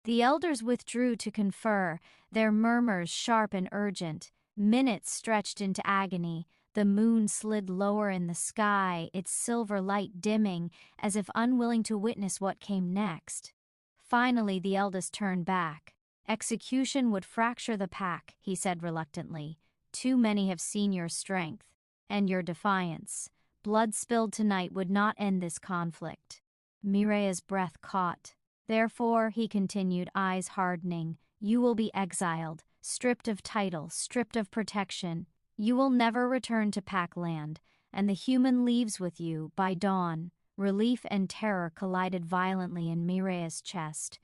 The elders withdrew to confer, their murmurs sharp and urgent. Minutes stretched into agony. The moon slid lower in the sky, its silver light dimming, as if unwilling to witness what came next. Finally, the eldest turned back. Execution would fracture the pack, he said reluctantly. Too many have seen your strength and your defiance. Blood spilled tonight would not end this conflict. Mireya's breath caught. Therefore, he continued, eyes hardening, you will be exiled, stripped of title, stripped of protection. You will never return to Packland, and the human leaves with you by dawn. Relief and terror collided violently in Mireya's chest.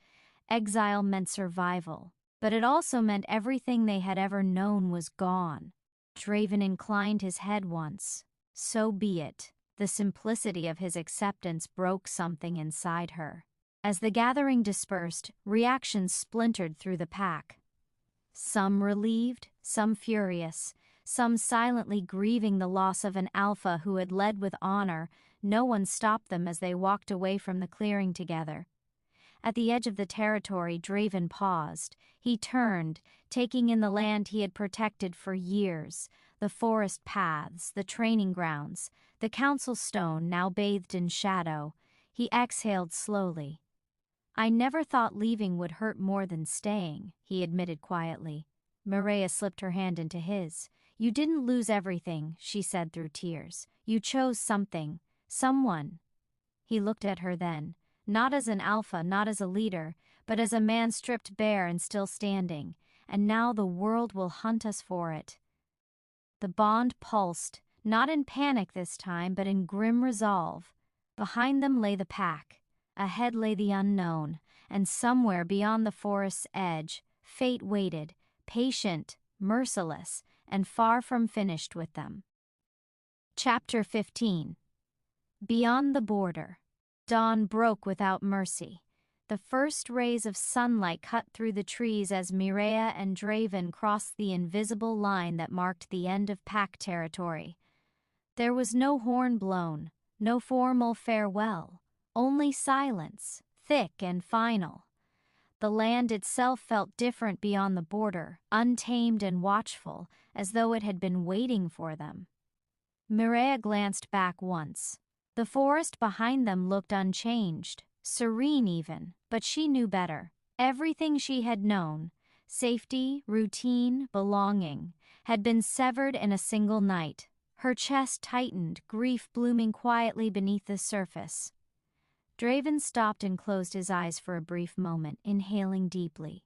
Exile meant survival, but it also meant everything they had ever known was gone. Draven inclined his head once. So be it. The simplicity of his acceptance broke something inside her. As the gathering dispersed, reactions splintered through the pack. Some relieved, some furious, some silently grieving the loss of an Alpha who had led with honor. No one stopped them as they walked away from the clearing together. At the edge of the territory, Draven paused. He turned, taking in the land he had protected for years, the forest paths, the training grounds, the council stone now bathed in shadow. He exhaled slowly. "I never thought leaving would hurt more than staying," he admitted quietly. Mireya slipped her hand into his. "You didn't lose everything," she said through tears. "You chose something, someone." He looked at her then, not as an alpha, not as a leader, but as a man stripped bare and still standing, and now the world will hunt us for it. The bond pulsed, not in panic this time, but in grim resolve. Behind them lay the pack. Ahead lay the unknown, and somewhere beyond the forest's edge, fate waited, patient, merciless, and far from finished with them. Chapter 15. Beyond the border. Dawn broke without mercy. The first rays of sunlight cut through the trees as Mireya and Draven crossed the invisible line that marked the end of pack territory. There was no horn blown, no formal farewell, only silence, thick and final. The land itself felt different beyond the border, untamed and watchful, as though it had been waiting for them. Mireya glanced back once. The forest behind them looked unchanged, serene even, but she knew better. Everything she had known, safety, routine, belonging, had been severed in a single night. Her chest tightened, grief blooming quietly beneath the surface. Draven stopped and closed his eyes for a brief moment, inhaling deeply.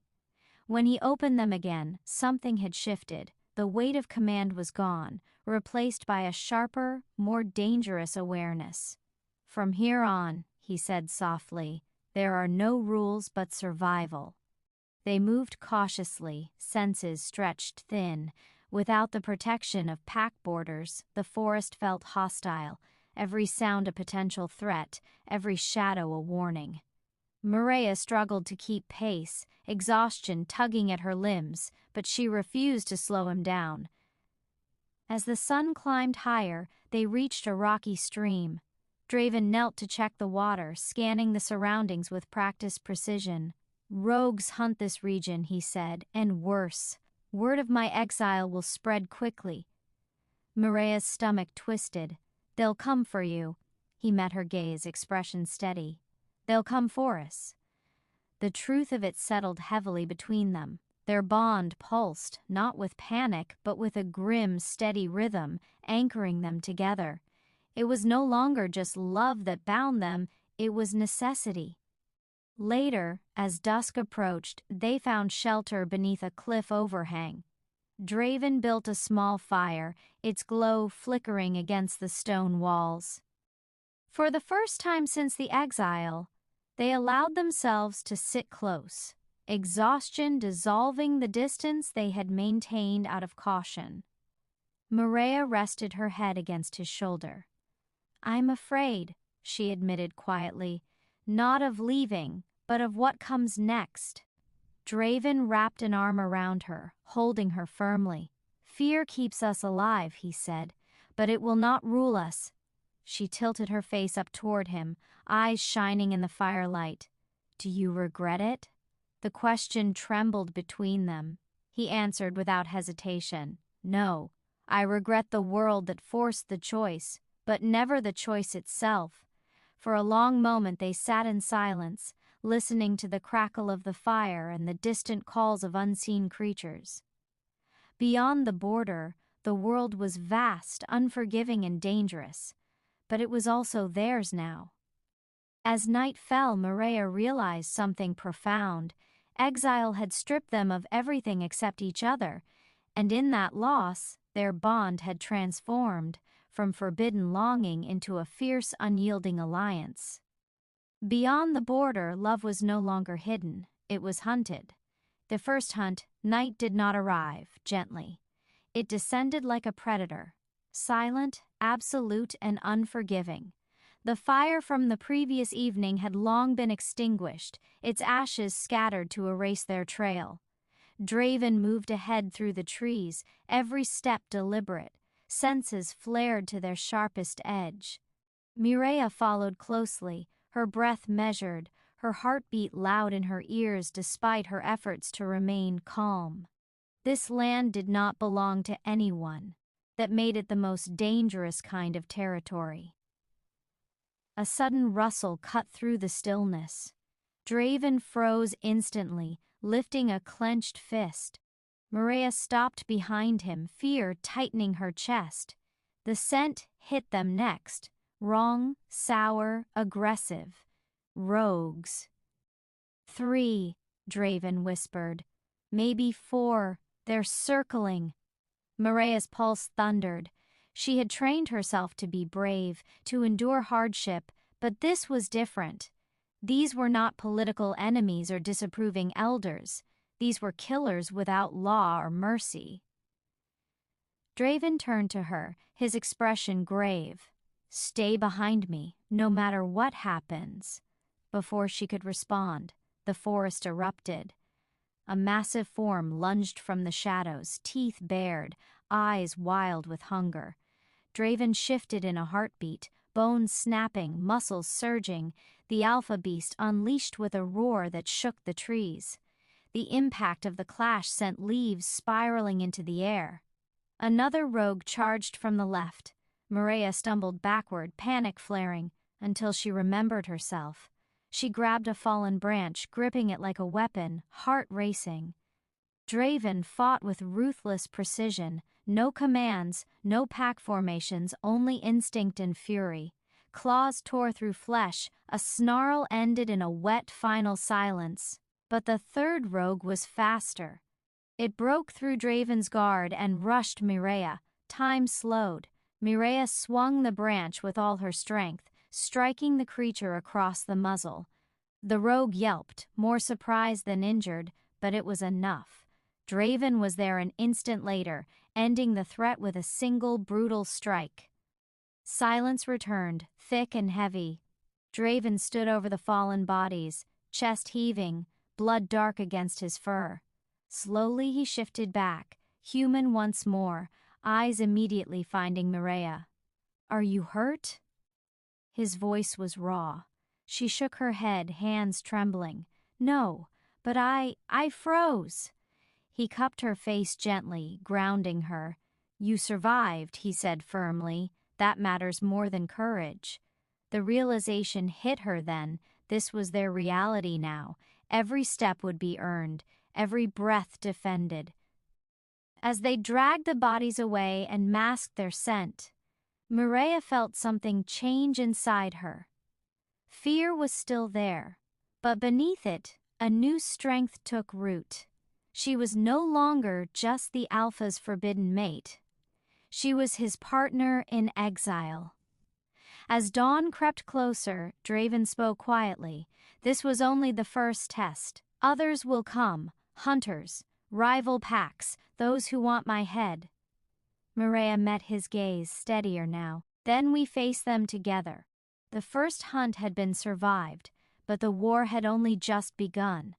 When he opened them again, something had shifted. The weight of command was gone, replaced by a sharper, more dangerous awareness. "From here on," he said softly, "there are no rules but survival." They moved cautiously, senses stretched thin. Without the protection of pack borders, the forest felt hostile, every sound a potential threat, every shadow a warning. Mireya struggled to keep pace, exhaustion tugging at her limbs, but she refused to slow him down. As the sun climbed higher, they reached a rocky stream. Draven knelt to check the water, scanning the surroundings with practiced precision. "Rogues hunt this region," he said, "and worse. Word of my exile will spread quickly." Mireya's stomach twisted. "They'll come for you." He met her gaze, expression steady. "They'll come for us." The truth of it settled heavily between them. Their bond pulsed, not with panic, but with a grim, steady rhythm, anchoring them together. It was no longer just love that bound them, it was necessity. Later, as dusk approached, they found shelter beneath a cliff overhang. Draven built a small fire, its glow flickering against the stone walls. For the first time since the exile, they allowed themselves to sit close, exhaustion dissolving the distance they had maintained out of caution. Mireya rested her head against his shoulder. "I'm afraid," she admitted quietly, "not of leaving, but of what comes next." Draven wrapped an arm around her, holding her firmly. "Fear keeps us alive," he said, "but it will not rule us." She tilted her face up toward him, eyes shining in the firelight. "Do you regret it?" The question trembled between them. He answered without hesitation, "No, I regret the world that forced the choice, but never the choice itself." For a long moment they sat in silence, listening to the crackle of the fire and the distant calls of unseen creatures. Beyond the border, the world was vast, unforgiving, and dangerous, but it was also theirs now. As night fell, Mireya realized something profound. Exile had stripped them of everything except each other, and in that loss, their bond had transformed from forbidden longing into a fierce, unyielding alliance. Beyond the border, love was no longer hidden, it was hunted. The first hunt, night did not arrive gently. It descended like a predator, silent, absolute, and unforgiving. The fire from the previous evening had long been extinguished, its ashes scattered to erase their trail. Draven moved ahead through the trees, every step deliberate, senses flared to their sharpest edge. Mireya followed closely, her breath measured, her heartbeat loud in her ears despite her efforts to remain calm. This land did not belong to anyone. That made it the most dangerous kind of territory. A sudden rustle cut through the stillness. Draven froze instantly, lifting a clenched fist. Mireya stopped behind him, fear tightening her chest. The scent hit them next. Wrong, sour, aggressive. Rogues. 3, Draven whispered. Maybe 4, they're circling. Mireya's pulse thundered. She had trained herself to be brave, to endure hardship, but this was different. These were not political enemies or disapproving elders. These were killers without law or mercy. Draven turned to her, his expression grave. "Stay behind me, no matter what happens." Before she could respond, the forest erupted. A massive form lunged from the shadows, teeth bared, eyes wild with hunger. Draven shifted in a heartbeat, bones snapping, muscles surging, the alpha beast unleashed with a roar that shook the trees. The impact of the clash sent leaves spiraling into the air. Another rogue charged from the left. Mireya stumbled backward, panic flaring, until she remembered herself. She grabbed a fallen branch, gripping it like a weapon, heart racing. Draven fought with ruthless precision. No commands, no pack formations, only instinct and fury. Claws tore through flesh, a snarl ended in a wet final silence. But the third rogue was faster. It broke through Draven's guard and rushed Mireya. Time slowed. Mireya swung the branch with all her strength, striking the creature across the muzzle. The rogue yelped, more surprised than injured, but it was enough. Draven was there an instant later, ending the threat with a single brutal strike. Silence returned, thick and heavy. Draven stood over the fallen bodies, chest heaving, blood dark against his fur. Slowly he shifted back, human once more, eyes immediately finding Mireya. "Are you hurt?" His voice was raw. She shook her head, hands trembling. "No, but I froze." He cupped her face gently, grounding her. "You survived," he said firmly. "That matters more than courage." The realization hit her then. This was their reality now. Every step would be earned, every breath defended. As they dragged the bodies away and masked their scent, Mireya felt something change inside her. Fear was still there, but beneath it, a new strength took root. She was no longer just the Alpha's forbidden mate. She was his partner in exile. As dawn crept closer, Draven spoke quietly. "This was only the first test. Others will come, hunters, rival packs, those who want my head." Mireya met his gaze, steadier now. "Then we face them together." The first hunt had been survived, but the war had only just begun.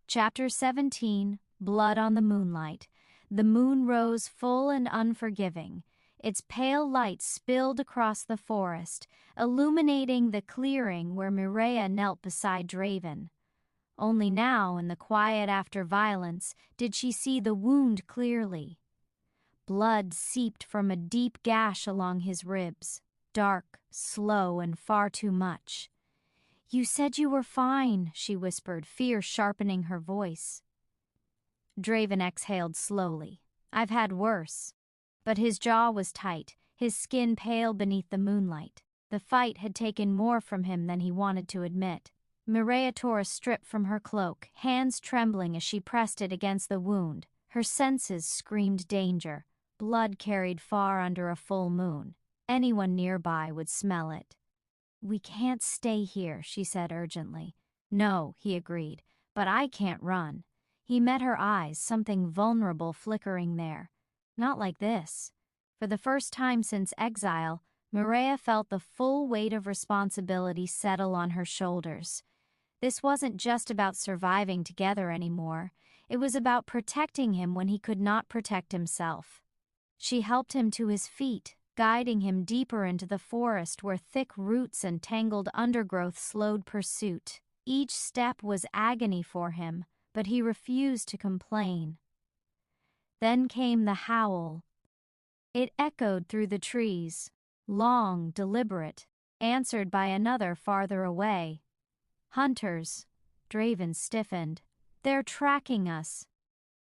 Chapter 17, Blood on the Moonlight. The moon rose full and unforgiving. Its pale light spilled across the forest, illuminating the clearing where Mireya knelt beside Draven. Only now, in the quiet after violence, did she see the wound clearly. Blood seeped from a deep gash along his ribs, dark, slow, and far too much. "You said you were fine," she whispered, fear sharpening her voice. Draven exhaled slowly. "I've had worse." But his jaw was tight, his skin pale beneath the moonlight. The fight had taken more from him than he wanted to admit. Mireya tore a strip from her cloak, hands trembling as she pressed it against the wound. Her senses screamed danger. Blood carried far under a full moon. Anyone nearby would smell it. "We can't stay here," she said urgently. "No," he agreed, "but I can't run." He met her eyes, something vulnerable flickering there. Not like this. For the first time since exile, Mireya felt the full weight of responsibility settle on her shoulders. This wasn't just about surviving together anymore. It was about protecting him when he could not protect himself. She helped him to his feet, guiding him deeper into the forest where thick roots and tangled undergrowth slowed pursuit. Each step was agony for him, but he refused to complain. Then came the howl. It echoed through the trees, long, deliberate, answered by another farther away. Hunters. Draven stiffened. They're tracking us.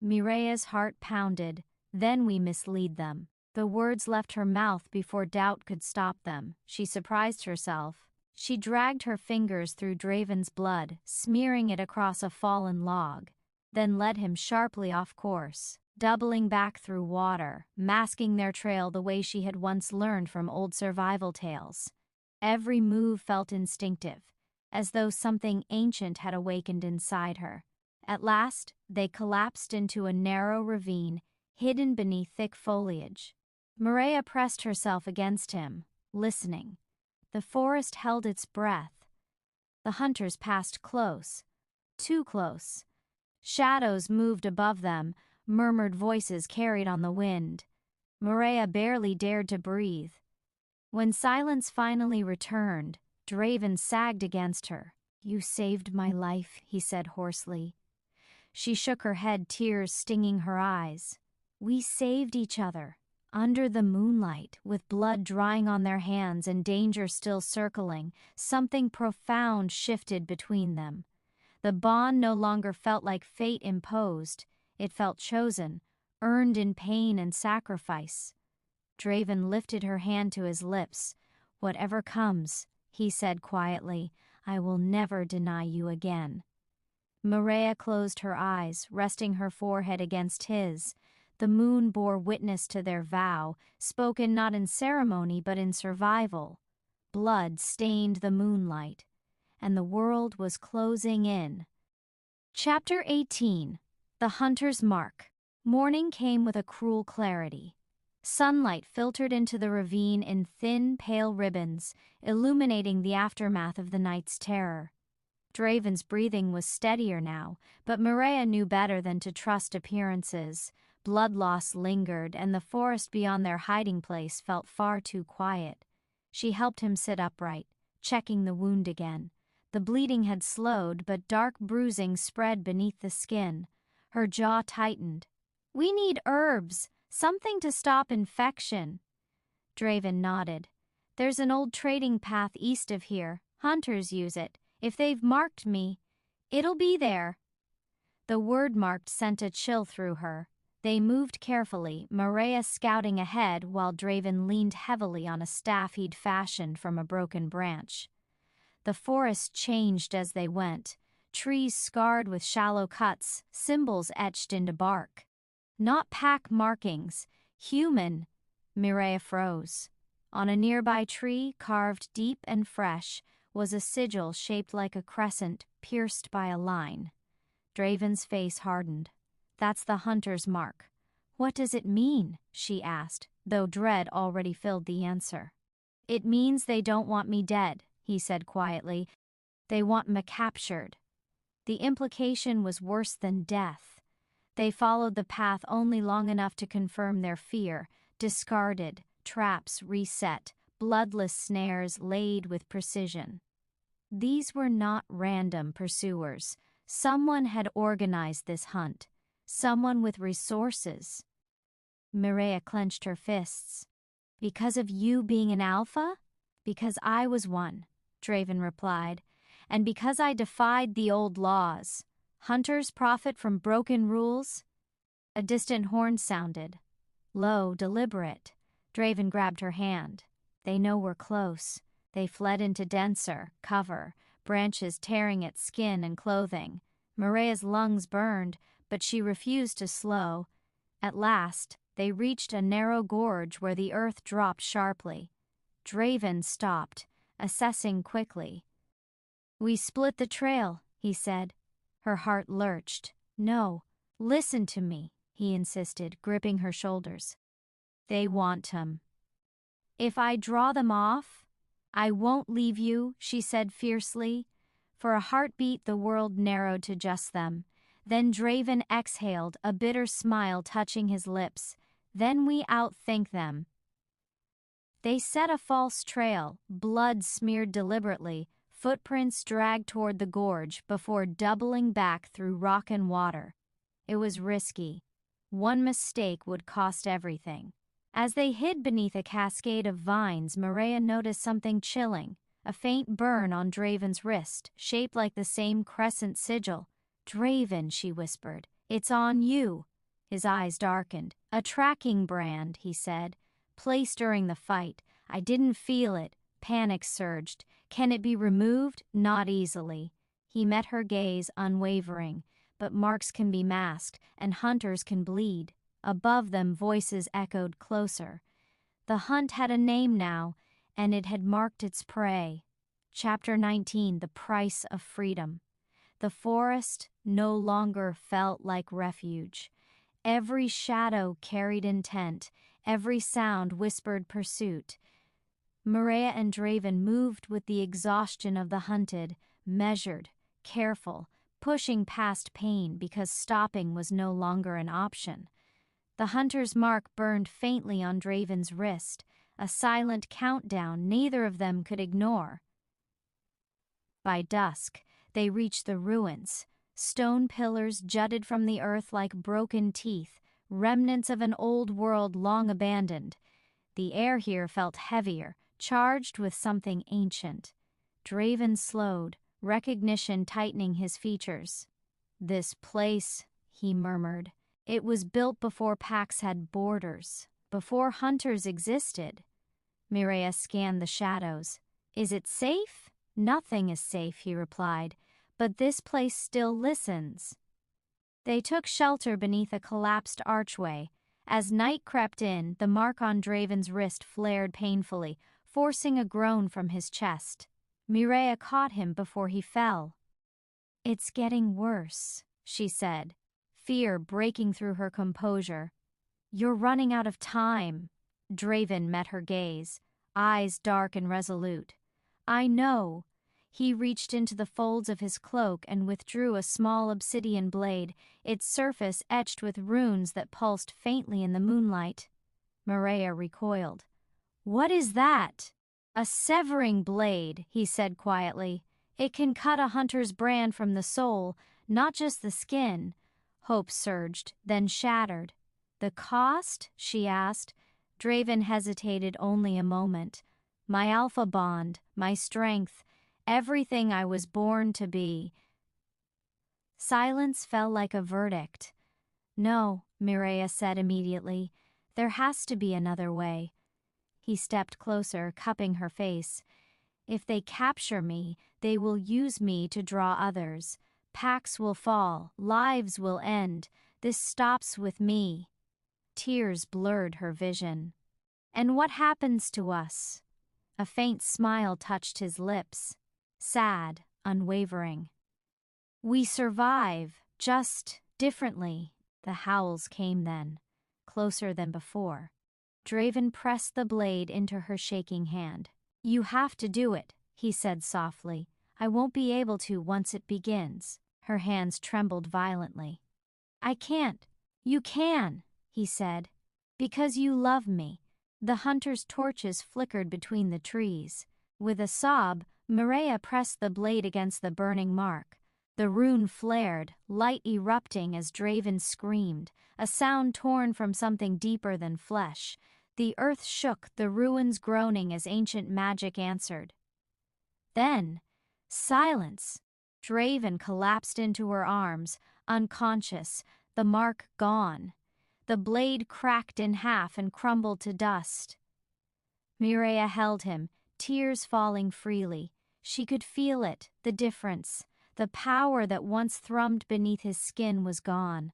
Mireya's heart pounded. Then we mislead them. The words left her mouth before doubt could stop them. She surprised herself. She dragged her fingers through Draven's blood, smearing it across a fallen log, then led him sharply off course, doubling back through water, masking their trail the way she had once learned from old survival tales. Every move felt instinctive, as though something ancient had awakened inside her. At last, they collapsed into a narrow ravine, hidden beneath thick foliage. Mireya pressed herself against him, listening. The forest held its breath. The hunters passed close, too close. Shadows moved above them, murmured voices carried on the wind. Mireya barely dared to breathe. When silence finally returned, Draven sagged against her. "You saved my life," he said hoarsely. She shook her head, tears stinging her eyes. "We saved each other. Under the moonlight, with blood drying on their hands and danger still circling, something profound shifted between them. The bond no longer felt like fate imposed. It felt chosen, earned in pain and sacrifice." Draven lifted her hand to his lips. "Whatever comes," he said quietly, "I will never deny you again." Mireya closed her eyes, resting her forehead against his. The moon bore witness to their vow, spoken not in ceremony but in survival. Blood stained the moonlight, and the world was closing in. Chapter 18. The Hunter's Mark. Morning came with a cruel clarity. Sunlight filtered into the ravine in thin, pale ribbons, illuminating the aftermath of the night's terror. Draven's breathing was steadier now, but Mireya knew better than to trust appearances. Blood loss lingered, and the forest beyond their hiding place felt far too quiet. She helped him sit upright, checking the wound again. The bleeding had slowed, but dark bruising spread beneath the skin. Her jaw tightened. "We need herbs, something to stop infection." Draven nodded. "There's an old trading path east of here. Hunters use it. If they've marked me, it'll be there." The word marked sent a chill through her. They moved carefully, Mireya scouting ahead while Draven leaned heavily on a staff he'd fashioned from a broken branch. The forest changed as they went, trees scarred with shallow cuts, symbols etched into bark. Not pack markings, human. Mireya froze. On a nearby tree, carved deep and fresh, was a sigil shaped like a crescent, pierced by a line. Draven's face hardened. "That's the hunter's mark." "What does it mean?" she asked, though dread already filled the answer. "It means they don't want me dead," he said quietly. "They want me captured." The implication was worse than death. They followed the path only long enough to confirm their fear, discarded, traps reset, bloodless snares laid with precision. These were not random pursuers. Someone had organized this hunt. Someone with resources. Mireya clenched her fists. "Because of you being an alpha?" "Because I was one," Draven replied. "And because I defied the old laws. Hunters profit from broken rules." A distant horn sounded. Low, deliberate. Draven grabbed her hand. "They know we're close." They fled into denser cover, branches tearing at skin and clothing. Mireya's lungs burned, but she refused to slow. At last, they reached a narrow gorge where the earth dropped sharply. Draven stopped, assessing quickly. "We split the trail," he said. Her heart lurched. "No, listen to me," he insisted, gripping her shoulders. "They want him. If I draw them off, I won't leave you," she said fiercely. For a heartbeat, the world narrowed to just them. Then Draven exhaled, a bitter smile touching his lips. "Then we outthink them." They set a false trail, blood smeared deliberately, Footprints dragged toward the gorge before doubling back through rock and water. It was risky. One mistake would cost everything. As they hid beneath a cascade of vines, Mireya noticed something chilling, a faint burn on Draven's wrist, shaped like the same crescent sigil. "Draven," she whispered, "it's on you." His eyes darkened. "A tracking brand," he said, "placed during the fight. I didn't feel it." Panic surged. "Can it be removed?" "Not easily." He met her gaze, unwavering. "But marks can be masked, and hunters can bleed." Above them, voices echoed closer. The hunt had a name now, and it had marked its prey. Chapter 19, The Price of Freedom. The forest no longer felt like refuge. Every shadow carried intent, every sound whispered pursuit. Mireya and Draven moved with the exhaustion of the hunted, measured, careful, pushing past pain because stopping was no longer an option. The hunter's mark burned faintly on Draven's wrist, a silent countdown neither of them could ignore. By dusk, they reached the ruins. Stone pillars jutted from the earth like broken teeth, remnants of an old world long abandoned. The air here felt heavier, charged with something ancient. Draven slowed, recognition tightening his features. "This place," he murmured. "It was built before packs had borders, before hunters existed." Mireya scanned the shadows. "Is it safe?" "Nothing is safe," he replied, "but this place still listens." They took shelter beneath a collapsed archway. As night crept in, the mark on Draven's wrist flared painfully, forcing a groan from his chest. Mireya caught him before he fell. "It's getting worse," she said, fear breaking through her composure. "You're running out of time." Draven met her gaze, eyes dark and resolute. "I know." He reached into the folds of his cloak and withdrew a small obsidian blade, its surface etched with runes that pulsed faintly in the moonlight. Mireya recoiled. "What is that?" "A severing blade," he said quietly. "It can cut a hunter's brand from the soul, not just the skin." Hope surged, then shattered. "The cost?" she asked. Draven hesitated only a moment. "My alpha bond, my strength, everything I was born to be." Silence fell like a verdict. "No," Mireya said immediately. "There has to be another way." He stepped closer, cupping her face. "If they capture me, they will use me to draw others. Packs will fall, lives will end. This stops with me." Tears blurred her vision. "And what happens to us?" A faint smile touched his lips, sad, unwavering. "We survive, just differently." The howls came then, closer than before. Draven pressed the blade into her shaking hand. "You have to do it," he said softly. "I won't be able to once it begins." Her hands trembled violently. "I can't." "You can," he said. "Because you love me." The hunter's torches flickered between the trees. With a sob, Mireya pressed the blade against the burning mark. The rune flared, light erupting as Draven screamed, a sound torn from something deeper than flesh. The earth shook, the ruins groaning as ancient magic answered. Then, silence. Draven collapsed into her arms, unconscious, the mark gone. The blade cracked in half and crumbled to dust. Mireya held him, tears falling freely. She could feel it, the difference. The power that once thrummed beneath his skin was gone.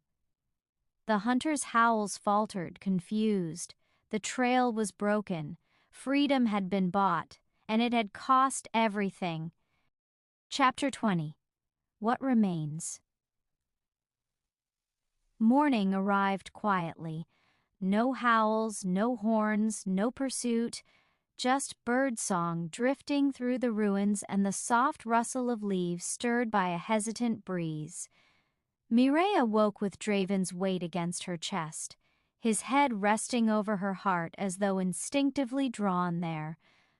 The hunter's howls faltered, confused. The trail was broken. Freedom had been bought, and it had cost everything. Chapter 20. What Remains. Morning arrived quietly. No howls, no horns, no pursuit, just birdsong drifting through the ruins and the soft rustle of leaves stirred by a hesitant breeze. Mireya woke with Draven's weight against her chest, his head resting over her heart as though instinctively drawn there.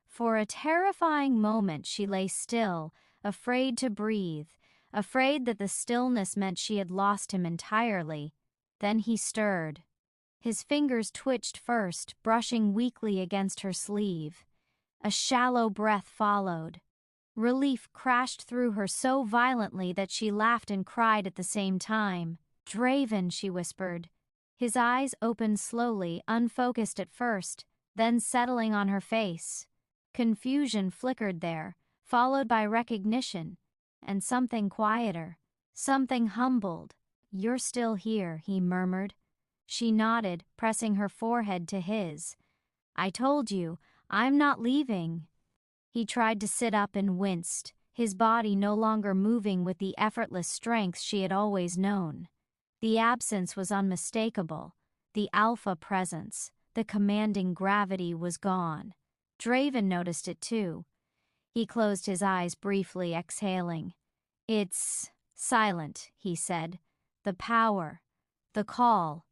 For a terrifying moment she lay still, afraid to breathe, afraid that the stillness meant she had lost him entirely. Then he stirred. His fingers twitched first, brushing weakly against her sleeve. A shallow breath followed. Relief crashed through her so violently that she laughed and cried at the same time. "Draven," she whispered. His eyes opened slowly, unfocused at first, then settling on her face. Confusion flickered there, followed by recognition, and something quieter, something humbled. "You're still here," he murmured. She nodded, pressing her forehead to his. "I told you, I'm not leaving." He tried to sit up and winced, his body no longer moving with the effortless strength she had always known. The absence was unmistakable. The alpha presence, the commanding gravity was gone. Draven noticed it too. He closed his eyes briefly, exhaling. "It's silent," he said. "The power, the call."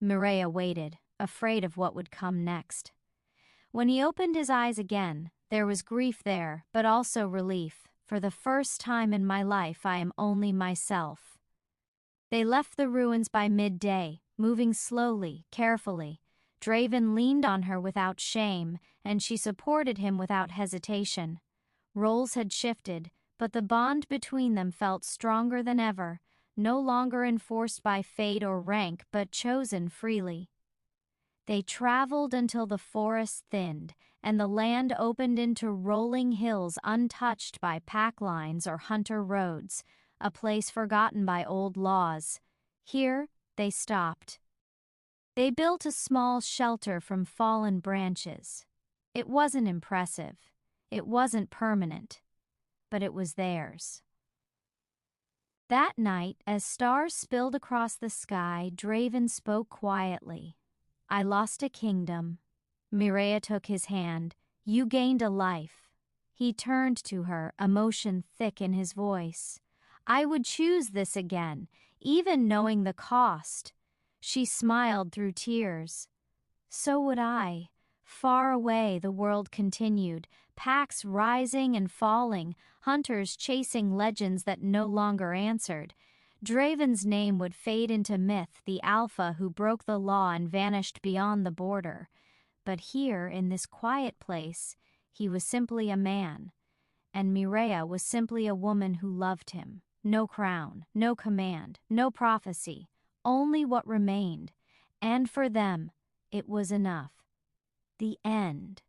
Mireya waited, afraid of what would come next. When he opened his eyes again, there was grief there, but also relief. "For the first time in my life, I am only myself." They left the ruins by midday, moving slowly, carefully. Draven leaned on her without shame, and she supported him without hesitation. Roles had shifted, but the bond between them felt stronger than ever, no longer enforced by fate or rank, but chosen freely. They traveled until the forest thinned, and the land opened into rolling hills untouched by pack lines or hunter roads, a place forgotten by old laws. Here they stopped. They built a small shelter from fallen branches. It wasn't impressive. It wasn't permanent. But it was theirs. That night, as stars spilled across the sky, Draven spoke quietly. "I lost a kingdom." Mireya took his hand. "You gained a life." He turned to her, emotion thick in his voice. "I would choose this again, even knowing the cost." She smiled through tears. "So would I." Far away, the world continued, packs rising and falling, hunters chasing legends that no longer answered. Draven's name would fade into myth, the alpha who broke the law and vanished beyond the border. But here, in this quiet place, he was simply a man, and Mireya was simply a woman who loved him. No crown, no command, no prophecy, only what remained. And for them, it was enough. The end.